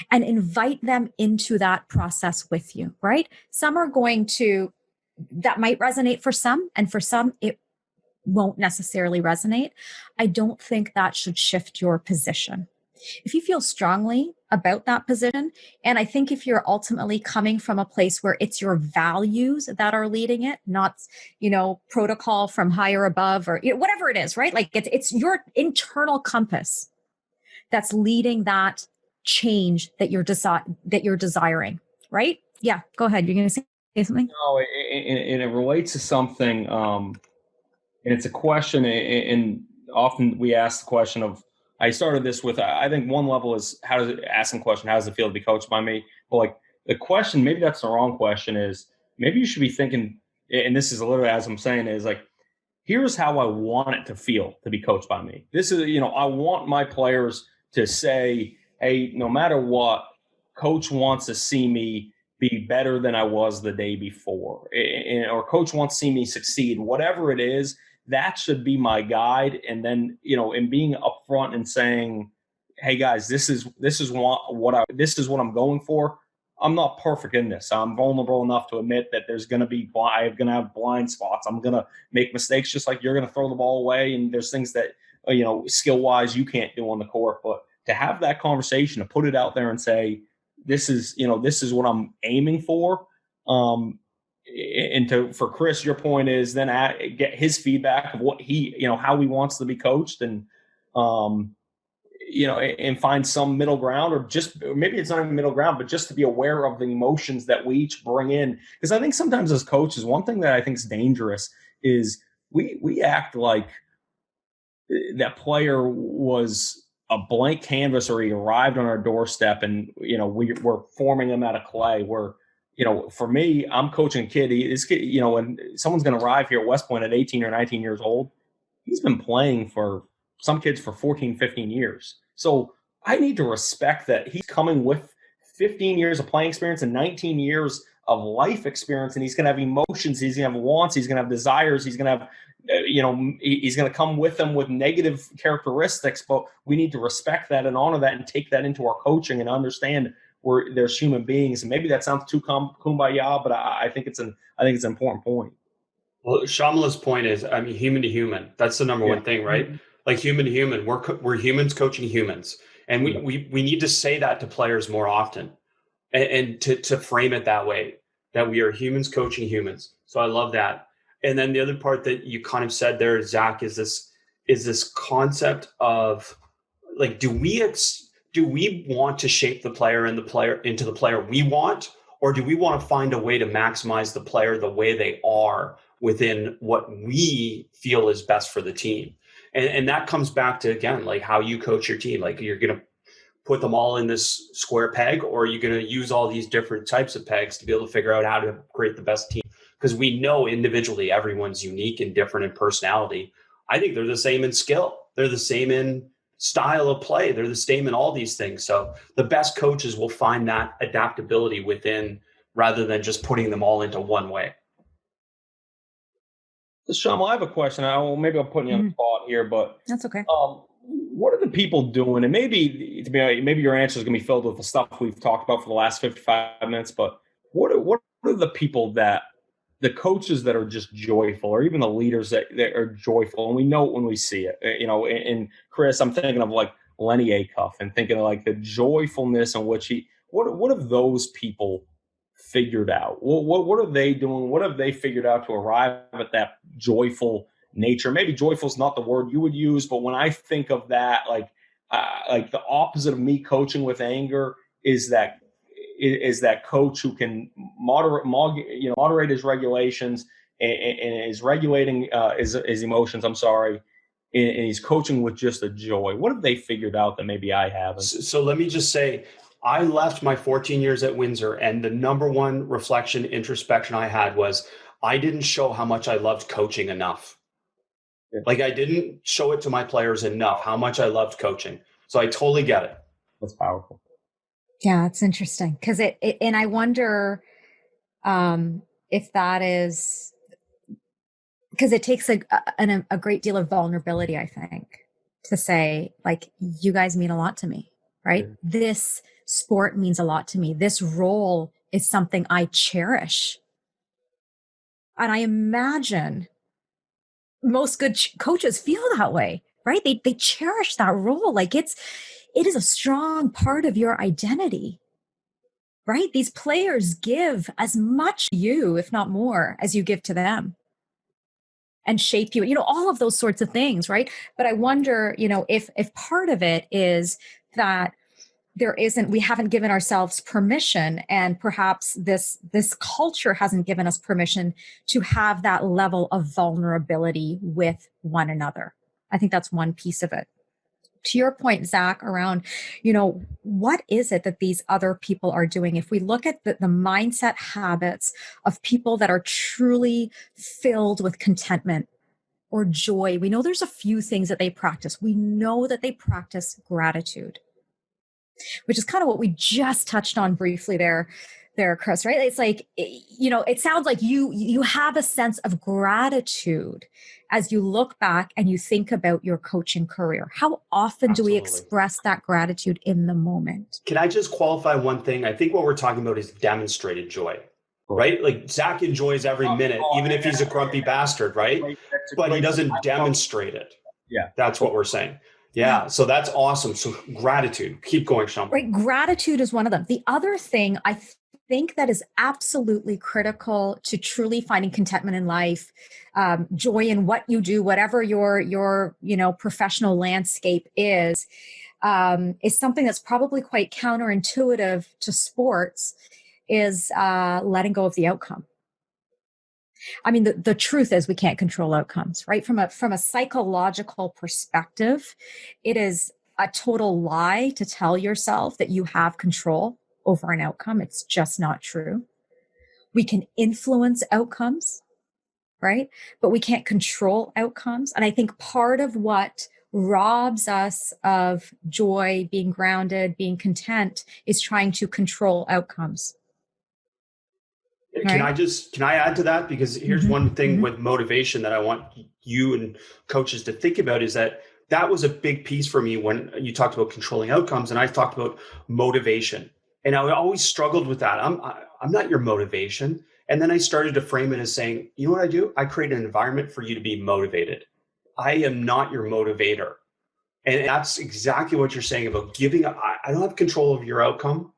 and invite them into that process with you, right? Some are that might resonate for some, and for some, it won't necessarily resonate. I don't think that should shift your position. If you feel strongly about that position, and I think if you're ultimately coming from a place where it's your values that are leading it, not, protocol from higher above or whatever it is, right? Like it's your internal compass that's leading that change that you're desiring, right? Yeah, go ahead. You're going to say something? No, and it relates to something, and it's a question, and often we ask the question of, I started this with, I think one level is asking the question, how does it feel to be coached by me? But like the question, maybe that's the wrong question, is maybe you should be thinking, and this is a little, as I'm saying, is like, here's how I want it to feel to be coached by me. This is, I want my players to say, hey, no matter what, coach wants to see me be better than I was the day before, or coach wants to see me succeed, whatever it is. That should be my guide. And then, in being upfront and saying, hey guys, this is what I'm going for. I'm not perfect in this. I'm vulnerable enough to admit that I'm going to have blind spots. I'm going to make mistakes, just like you're going to throw the ball away. And there's things that, skill wise you can't do on the court, but to have that conversation, to put it out there and say, this is what I'm aiming for. And for Chris, your point is then get his feedback of what how he wants to be coached, and and find some middle ground, or maybe it's not even middle ground, but just to be aware of the emotions that we each bring in. Because I think sometimes as coaches, one thing that I think is dangerous is we act like that player was a blank canvas, or he arrived on our doorstep, and we're forming him out of clay. For me, I'm coaching a kid. When someone's going to arrive here at West Point at 18 or 19 years old, he's been playing for some kids for 14, 15 years. So I need to respect that he's coming with 15 years of playing experience and 19 years of life experience, and he's going to have emotions, he's going to have wants, he's going to have desires, he's going to have, he's going to come with them with negative characteristics, but we need to respect that and honor that and take that into our coaching and understand there's human beings. And maybe that sounds too kumbaya, but I think it's an important point. Well, Shyamala's point is, human to human. That's the number one thing, right? Like human to human, we're humans coaching humans, and we need to say that to players more often, and to frame it that way, that we are humans coaching humans. So I love that. And then the other part that you kind of said there, Zach, is this concept of like, do we want to shape the player and the player into the player we want, or do we want to find a way to maximize the player the way they are within what we feel is best for the team? And that comes back to, again, like how you coach your team. Like, you're going to put them all in this square peg, or are you going to use all these different types of pegs to be able to figure out how to create the best team? Because we know individually everyone's unique and different in personality. I think they're the same in skill. They're the same in style of play. They're the same in all these things. So the best coaches will find that adaptability within, rather than just putting them all into one way. Shyamala, I have a question. Maybe I'm putting you on the spot here, but that's okay. What are the people doing? And maybe your answer is going to be filled with the stuff we've talked about for the last 55 minutes. But what are the people the coaches that are just joyful, or even the leaders that are joyful? And we know it when we see it. And Chris, I'm thinking of like Lenny Acuff, and thinking of like the joyfulness in which what have those people figured out? What are they doing? What have they figured out to arrive at that joyful nature? Maybe joyful is not the word you would use, but when I think of that, like the opposite of me coaching with anger is that coach who can moderate his regulations and is regulating his emotions. I'm sorry. And he's coaching with just a joy. What have they figured out that maybe I haven't? So let me just say, I left my 14 years at Windsor, and the number one introspection I had was I didn't show how much I loved coaching enough. Yeah. Like, I didn't show it to my players enough how much I loved coaching. So I totally get it. That's powerful. Yeah, it's interesting because and I wonder if that is because it takes a great deal of vulnerability, I think, to say, like, you guys mean a lot to me, right? Yeah. This sport means a lot to me. This role is something I cherish. And I imagine most good coaches feel that way, right? They cherish that role. Like, it is a strong part of your identity, right? These players give as much to you, if not more, as you give to them, and shape you, all of those sorts of things, right? But I wonder, if part of it is that we haven't given ourselves permission, and perhaps this culture hasn't given us permission to have that level of vulnerability with one another. I think that's one piece of it. To your point, Zach, around, what is it that these other people are doing? If we look at the mindset habits of people that are truly filled with contentment or joy, we know there's a few things that they practice. We know that they practice gratitude, which is kind of what we just touched on briefly there, Chris, right? It's like, it sounds like you have a sense of gratitude as you look back and you think about your coaching career. How often do we express that gratitude in the moment? Can I just qualify one thing? I think what we're talking about is demonstrated joy, right? Like Zach enjoys every minute, even if he's a grumpy bastard, right? But he doesn't demonstrate it. Yeah. That's what we're saying. Yeah. So that's awesome. So gratitude. Keep going, Shyam. Right. Gratitude is one of them. The other thing I think that is absolutely critical to truly finding contentment in life, joy in what you do, whatever your professional landscape is something that's probably quite counterintuitive to sports, is letting go of the outcome. I mean, the truth is we can't control outcomes, right? From a psychological perspective, it is a total lie to tell yourself that you have control over an outcome. It's just not true. We can influence outcomes, right? But we can't control outcomes. And I think part of what robs us of joy, being grounded, being content, is trying to control outcomes. Can I add to that? Because here's one thing with motivation that I want you and coaches to think about, is that was a big piece for me when you talked about controlling outcomes, and I talked about motivation. And I always struggled with that. I'm not your motivation. And then I started to frame it as saying, you know what I do? I create an environment for you to be motivated. I am not your motivator. And that's exactly what you're saying about giving up. I don't have control of your outcome,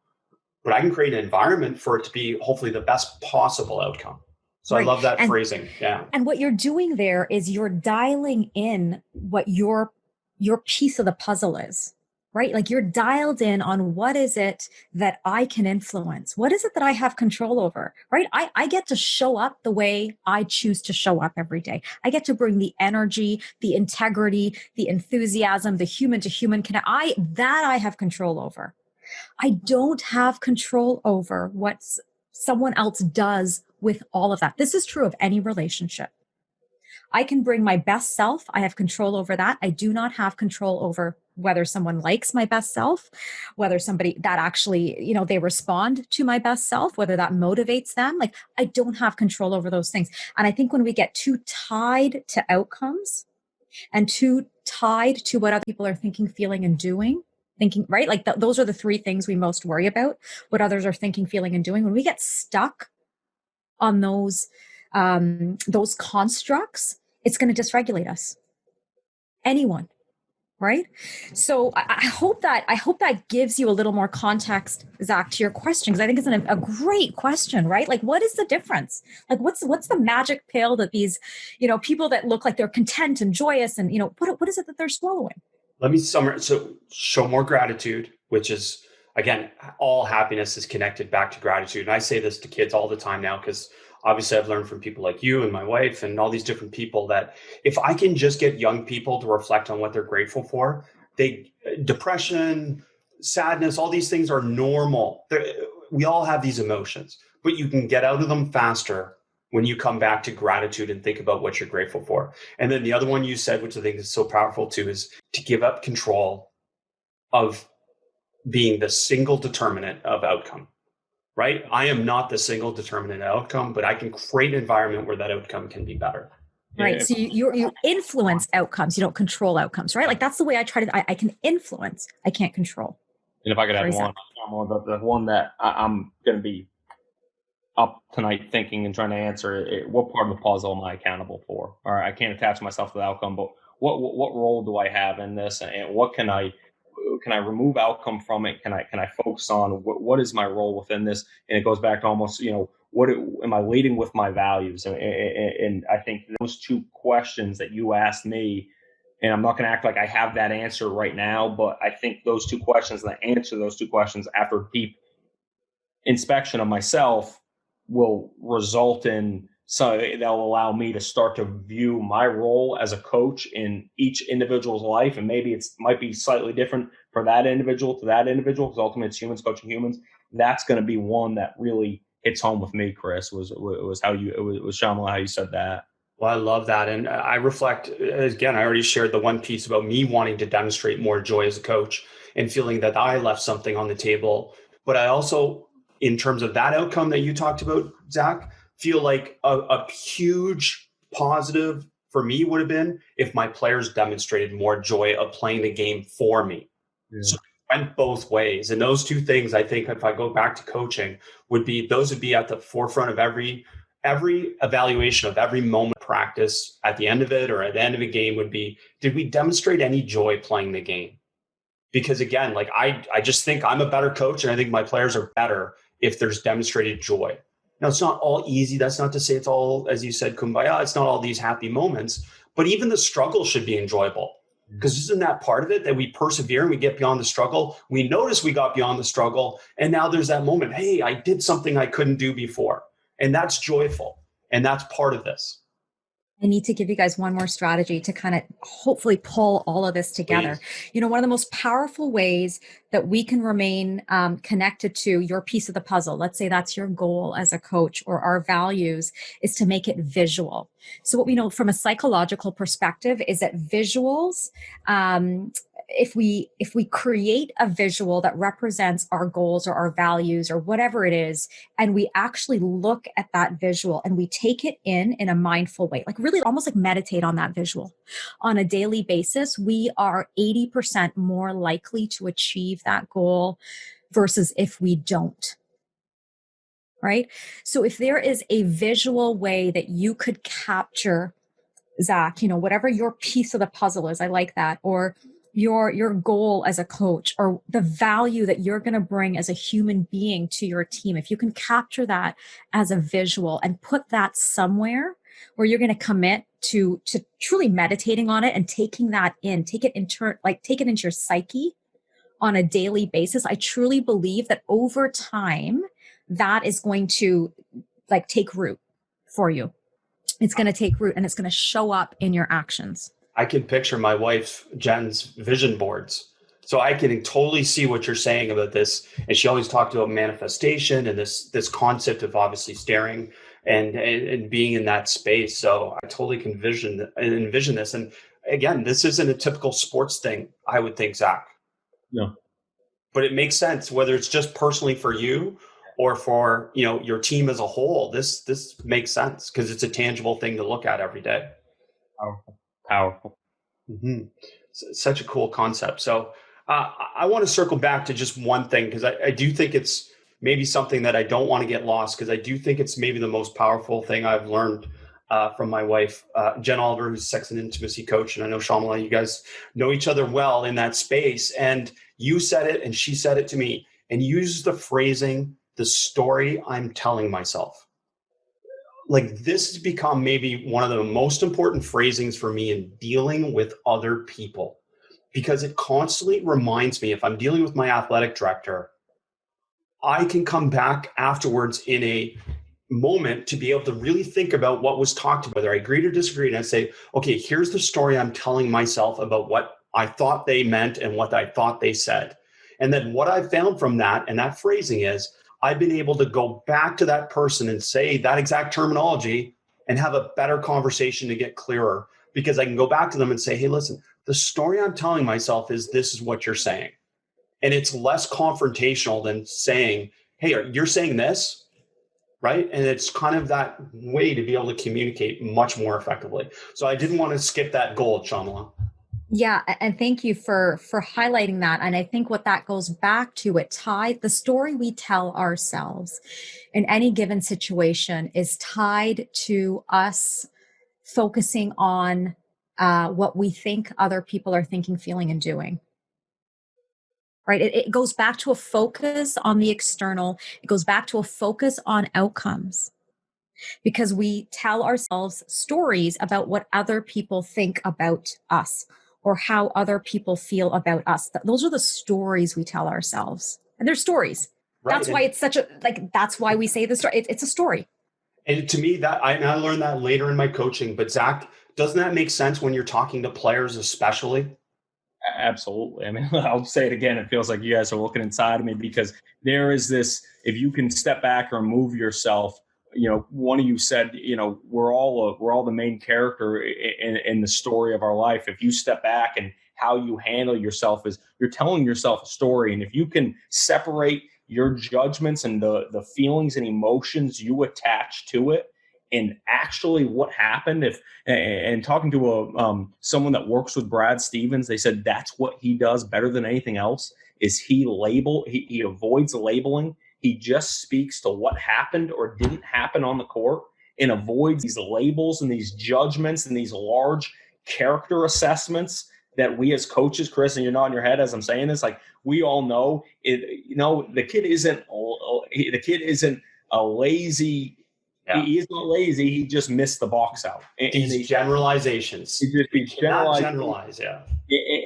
but I can create an environment for it to be hopefully the best possible outcome. So right. I love that phrasing. Yeah. And what you're doing there is you're dialing in what your piece of the puzzle is, right? Like you're dialed in on what is it that I can influence? What is it that I have control over, right? I get to show up the way I choose to show up every day. I get to bring the energy, the integrity, the enthusiasm, the human to human connect. I have control over. I don't have control over what someone else does with all of that. This is true of any relationship. I can bring my best self. I have control over that. I do not have control over whether someone likes my best self, whether somebody that actually, they respond to my best self, whether that motivates them. Like I don't have control over those things. And I think when we get too tied to outcomes and too tied to what other people are thinking, feeling, and doing, right? Like those are the three things we most worry about, what others are thinking, feeling, and doing. When we get stuck on those constructs, it's going to dysregulate us. Anyone, right? So I hope that gives you a little more context, Zach, to your question, because I think it's a great question, right? Like, what is the difference? Like, what's the magic pill that these, people that look like they're content and joyous and, what is it that they're swallowing? Let me summarize. So show more gratitude, which is, again, all happiness is connected back to gratitude. And I say this to kids all the time now, because obviously I've learned from people like you and my wife and all these different people that if I can just get young people to reflect on what they're grateful for, depression, sadness, all these things are normal. We all have these emotions, but you can get out of them faster when you come back to gratitude and think about what you're grateful for. And then the other one you said, which I think is so powerful too, is to give up control of being the single determinant of outcome, right? I am not the single determinant of outcome, but I can create an environment where that outcome can be better. Right. So you influence outcomes. You don't control outcomes, right? Like that's the way I try to, I can influence, I can't control. And if I could add the one that I'm going to be up tonight thinking and trying to answer what part of the puzzle am I accountable for? All right, I can't attach myself to the outcome, but what role do I have in this, and what can I remove outcome from it? Can I focus on what is my role within this? And it goes back to almost what am I leading with my values? And I think those two questions that you asked me And I'm not going to act like I have that answer right now, but I think those two questions and the answer to those two questions after deep inspection of myself will result in, so that'll allow me to start to view my role as a coach in each individual's life. And maybe might be slightly different for that individual to that individual, because ultimately it's humans coaching humans. That's going to be one that really hits home with me, Chris, was Shyamala, how you said that. Well, I love that. And I reflect, again, I already shared the one piece about me wanting to demonstrate more joy as a coach and feeling that I left something on the table. But I also, in terms of that outcome that you talked about, Zach, feel like a huge positive for me would have been if my players demonstrated more joy of playing the game for me. Yeah. So it went both ways. And those two things, I think, if I go back to coaching, would be at the forefront of every evaluation of every moment of practice. At the end of it or at the end of a game would be, did we demonstrate any joy playing the game? Because again, like I just think I'm a better coach, and I think my players are better if there's demonstrated joy. Now, it's not all easy. That's not to say it's all, as you said, kumbaya. It's not all these happy moments, but even the struggle should be enjoyable. Because isn't that part of it, that we persevere and we get beyond the struggle? We notice we got beyond the struggle, and now there's that moment, hey, I did something I couldn't do before. And that's joyful. And that's part of this. I need to give you guys one more strategy to kind of hopefully pull all of this together. Please. You know, one of the most powerful ways that we can remain connected to your piece of the puzzle, let's say that's your goal as a coach or our values, is to make it visual. So what we know from a psychological perspective is that visuals, if we create a visual that represents our goals or our values or whatever it is, and we actually look at that visual and we take it in a mindful way, like really almost like meditate on that visual on a daily basis, we are 80% more likely to achieve that goal versus if we don't. Right? So if there is a visual way that you could capture, Zach, you know, whatever your piece of the puzzle is, I like that, or your goal as a coach, or the value that you're going to bring as a human being to your team, if you can capture that as a visual and put that somewhere where you're going to commit to truly meditating on it and taking that in, take it into your psyche on a daily basis, I truly believe that over time that is going to like take root for you. It's going to take root and it's going to show up in your actions. I can picture my wife, Jen's vision boards. So I can totally see what you're saying about this. And she always talked about manifestation and this concept of obviously staring and being in that space. So I totally can envision this. And again, this isn't a typical sports thing, I would think, Zach. No. But it makes sense, whether it's just personally for you or for, you know, your team as a whole. This makes sense because it's a tangible thing to look at every day. Powerful. Mm-hmm. Such a cool concept. So I want to circle back to just one thing, because I do think it's maybe something that I don't want to get lost, because I do think it's maybe the most powerful thing I've learned from my wife, Jen Oliver, who's a sex and intimacy coach. And I know, Shyamala, you guys know each other well in that space. And you said it and she said it to me, and used the phrasing, the story I'm telling myself. Like, this has become maybe one of the most important phrasings for me in dealing with other people, because it constantly reminds me, if I'm dealing with my athletic director, I can come back afterwards in a moment to be able to really think about what was talked about, whether I agreed or disagreed, and I say, okay, here's the story I'm telling myself about what I thought they meant and what I thought they said. And then what I found from that and that phrasing is, I've been able to go back to that person and say that exact terminology and have a better conversation to get clearer, because I can go back to them and say, hey, listen, the story I'm telling myself is this is what you're saying. And it's less confrontational than saying, hey, you're saying this, right? And it's kind of that way to be able to communicate much more effectively. So I didn't want to skip that gold, Shyamala. Yeah. And thank you for highlighting that. And I think what that goes back to, the story we tell ourselves in any given situation is tied to us focusing on what we think other people are thinking, feeling, and doing. Right. It goes back to a focus on the external. It goes back to a focus on outcomes, because we tell ourselves stories about what other people think about us or how other people feel about us. Those are the stories we tell ourselves. And they're stories. Right. That's why it's such a, like, that's why we say the story. It's a story. And to me, that I learned that later in my coaching. But Zach, doesn't that make sense when you're talking to players, especially? Absolutely. I mean, I'll say it again. It feels like you guys are looking inside of me, because there is this, if you can step back or remove yourself, one of you said, we're all the main character in the story of our life. If you step back and how you handle yourself is you're telling yourself a story. And if you can separate your judgments and the feelings and emotions you attach to it, and actually what happened, and talking to someone that works with Brad Stevens, they said that's what he does better than anything else is he avoids labeling. He just speaks to what happened or didn't happen on the court and avoids these labels and these judgments and these large character assessments that we as coaches, Chris, and you're nodding your head as I'm saying this, like we all know it, the kid isn't a lazy. Yeah. He isn't lazy. He just missed the box out. These generalizations. He cannot generalize, yeah.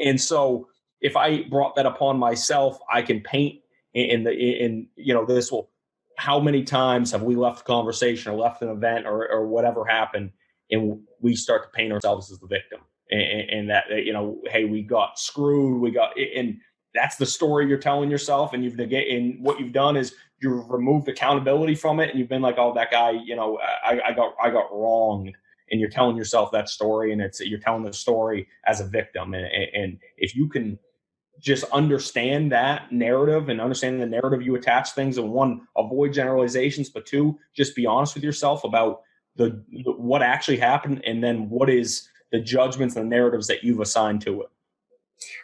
And so if I brought that upon myself, I can paint this will. How many times have we left a conversation or left an event or whatever happened, and we start to paint ourselves as the victim, and that hey, we got screwed, and that's the story you're telling yourself, and and what you've done is you've removed accountability from it, and you've been like, oh, that guy, I got wronged, and you're telling yourself that story, and you're telling the story as a victim, and if you can just understand that narrative and understand the narrative you attach things, and one, avoid generalizations, but two, just be honest with yourself about what actually happened, and then what is the judgments and the narratives that you've assigned to it.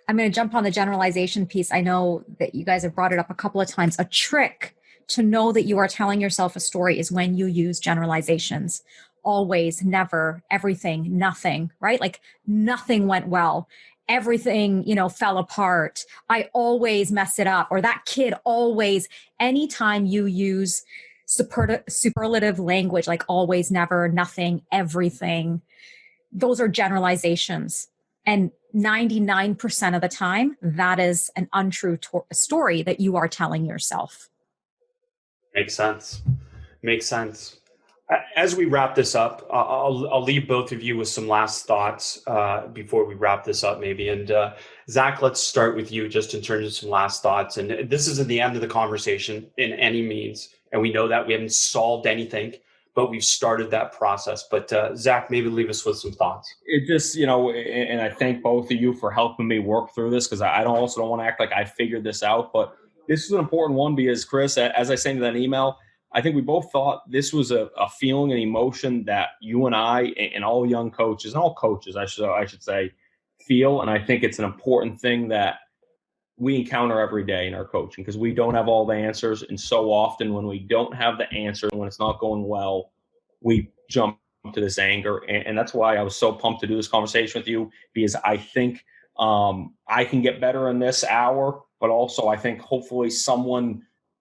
I'm going to jump on the generalization piece. I know that you guys have brought it up a couple of times. A trick to know that you are telling yourself a story is when you use generalizations. Always, never, everything, nothing, right? Like nothing went well. Everything, fell apart. I always mess it up. Or that kid always, anytime you use superlative language, like always, never, nothing, everything, those are generalizations. And 99% of the time, that is an untrue story that you are telling yourself. Makes sense. As we wrap this up, I'll leave both of you with some last thoughts before we wrap this up, maybe. And Zach, let's start with you just in terms of some last thoughts. And this isn't the end of the conversation in any means. And we know that we haven't solved anything, but we've started that process. But Zach, maybe leave us with some thoughts. It just, and I thank both of you for helping me work through this, because I don't want to act like I figured this out. But this is an important one because, Chris, as I sent in that email, I think we both thought this was a feeling and emotion that you and I and all young coaches and all coaches, I should say, feel. And I think it's an important thing that we encounter every day in our coaching, because we don't have all the answers. And so often when we don't have the answer, when it's not going well, we jump to this anger. And that's why I was so pumped to do this conversation with you, because I think I can get better in this hour, but also I think hopefully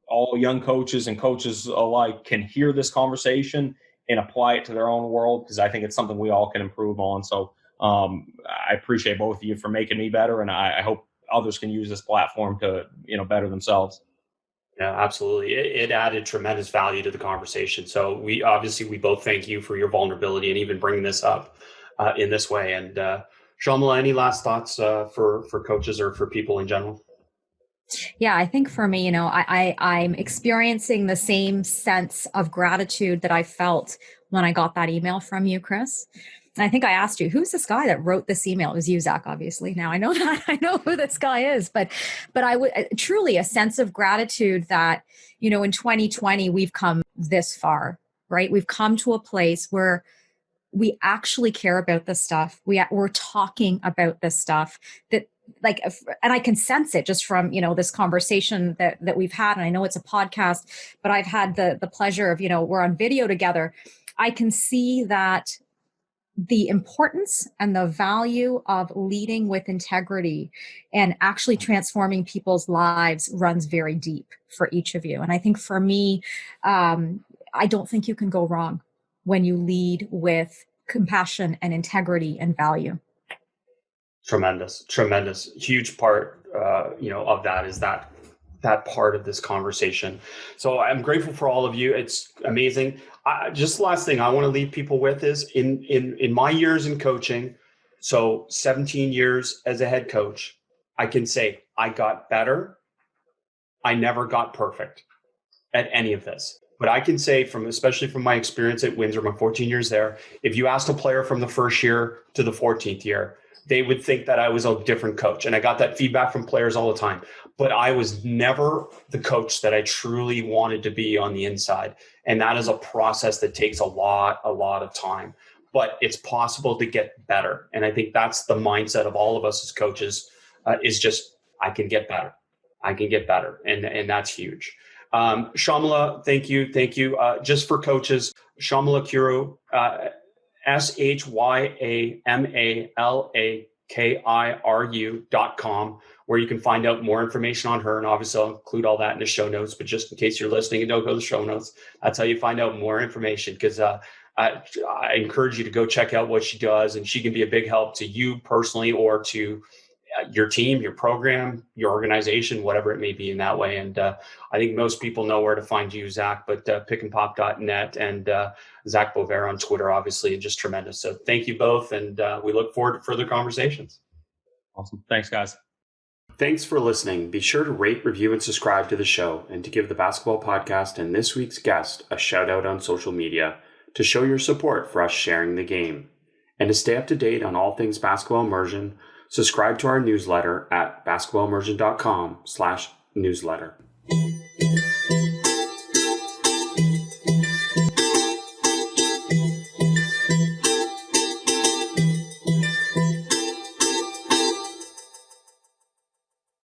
all young coaches and coaches alike can hear this conversation and apply it to their own world, because I think it's something we all can improve on. So I appreciate both of you for making me better, and I hope others can use this platform to better themselves. Yeah, absolutely. It added tremendous value to the conversation. So we both thank you for your vulnerability and even bringing this up in this way. And Shyamala, any last thoughts for coaches or for people in general? Yeah, I think for me, I'm experiencing the same sense of gratitude that I felt when I got that email from you, Chris. And I think I asked you, who's this guy that wrote this email? It was you, Zach, obviously. Now I know that. I know who this guy is, but I would truly a sense of gratitude that, in 2020, we've come this far, right? We've come to a place where we actually care about this stuff. We're talking about this stuff that, and I can sense it just from, this conversation that we've had. And I know it's a podcast, but I've had the pleasure of, we're on video together. I can see that the importance and the value of leading with integrity and actually transforming people's lives runs very deep for each of you. And I think for me, I don't think you can go wrong when you lead with compassion and integrity and value. Tremendous. Huge part, of that is that part of this conversation. So I'm grateful for all of you. It's amazing. Just the last thing I want to leave people with is in my years in coaching, so 17 years as a head coach, I can say I got better. I never got perfect at any of this. But I can say especially from my experience at Windsor, my 14 years there, if you asked a player from the first year to the 14th year, they would think that I was a different coach. And I got that feedback from players all the time. But I was never the coach that I truly wanted to be on the inside. And that is a process that takes a lot of time. But it's possible to get better. And I think that's the mindset of all of us as coaches, is just, I can get better. And that's huge. Shyamala, thank you. Just for coaches, Shyamala Kiru, ShyamalaKiru.com, where you can find out more information on her. And obviously I'll include all that in the show notes, but just in case you're listening and don't go to the show notes, that's how you find out more information. Because I encourage you to go check out what she does, and she can be a big help to you personally or to your team, your program, your organization, whatever it may be in that way. And I think most people know where to find you, Zak, but pickandpop.net and Zak Boisvert on Twitter, obviously, just tremendous. So thank you both. And we look forward to further conversations. Awesome. Thanks, guys. Thanks for listening. Be sure to rate, review, and subscribe to the show, and to give the Basketball Podcast and this week's guest a shout out on social media to show your support for us sharing the game. And to stay up to date on all things Basketball Immersion, subscribe to our newsletter at basketballimmersion.com/newsletter.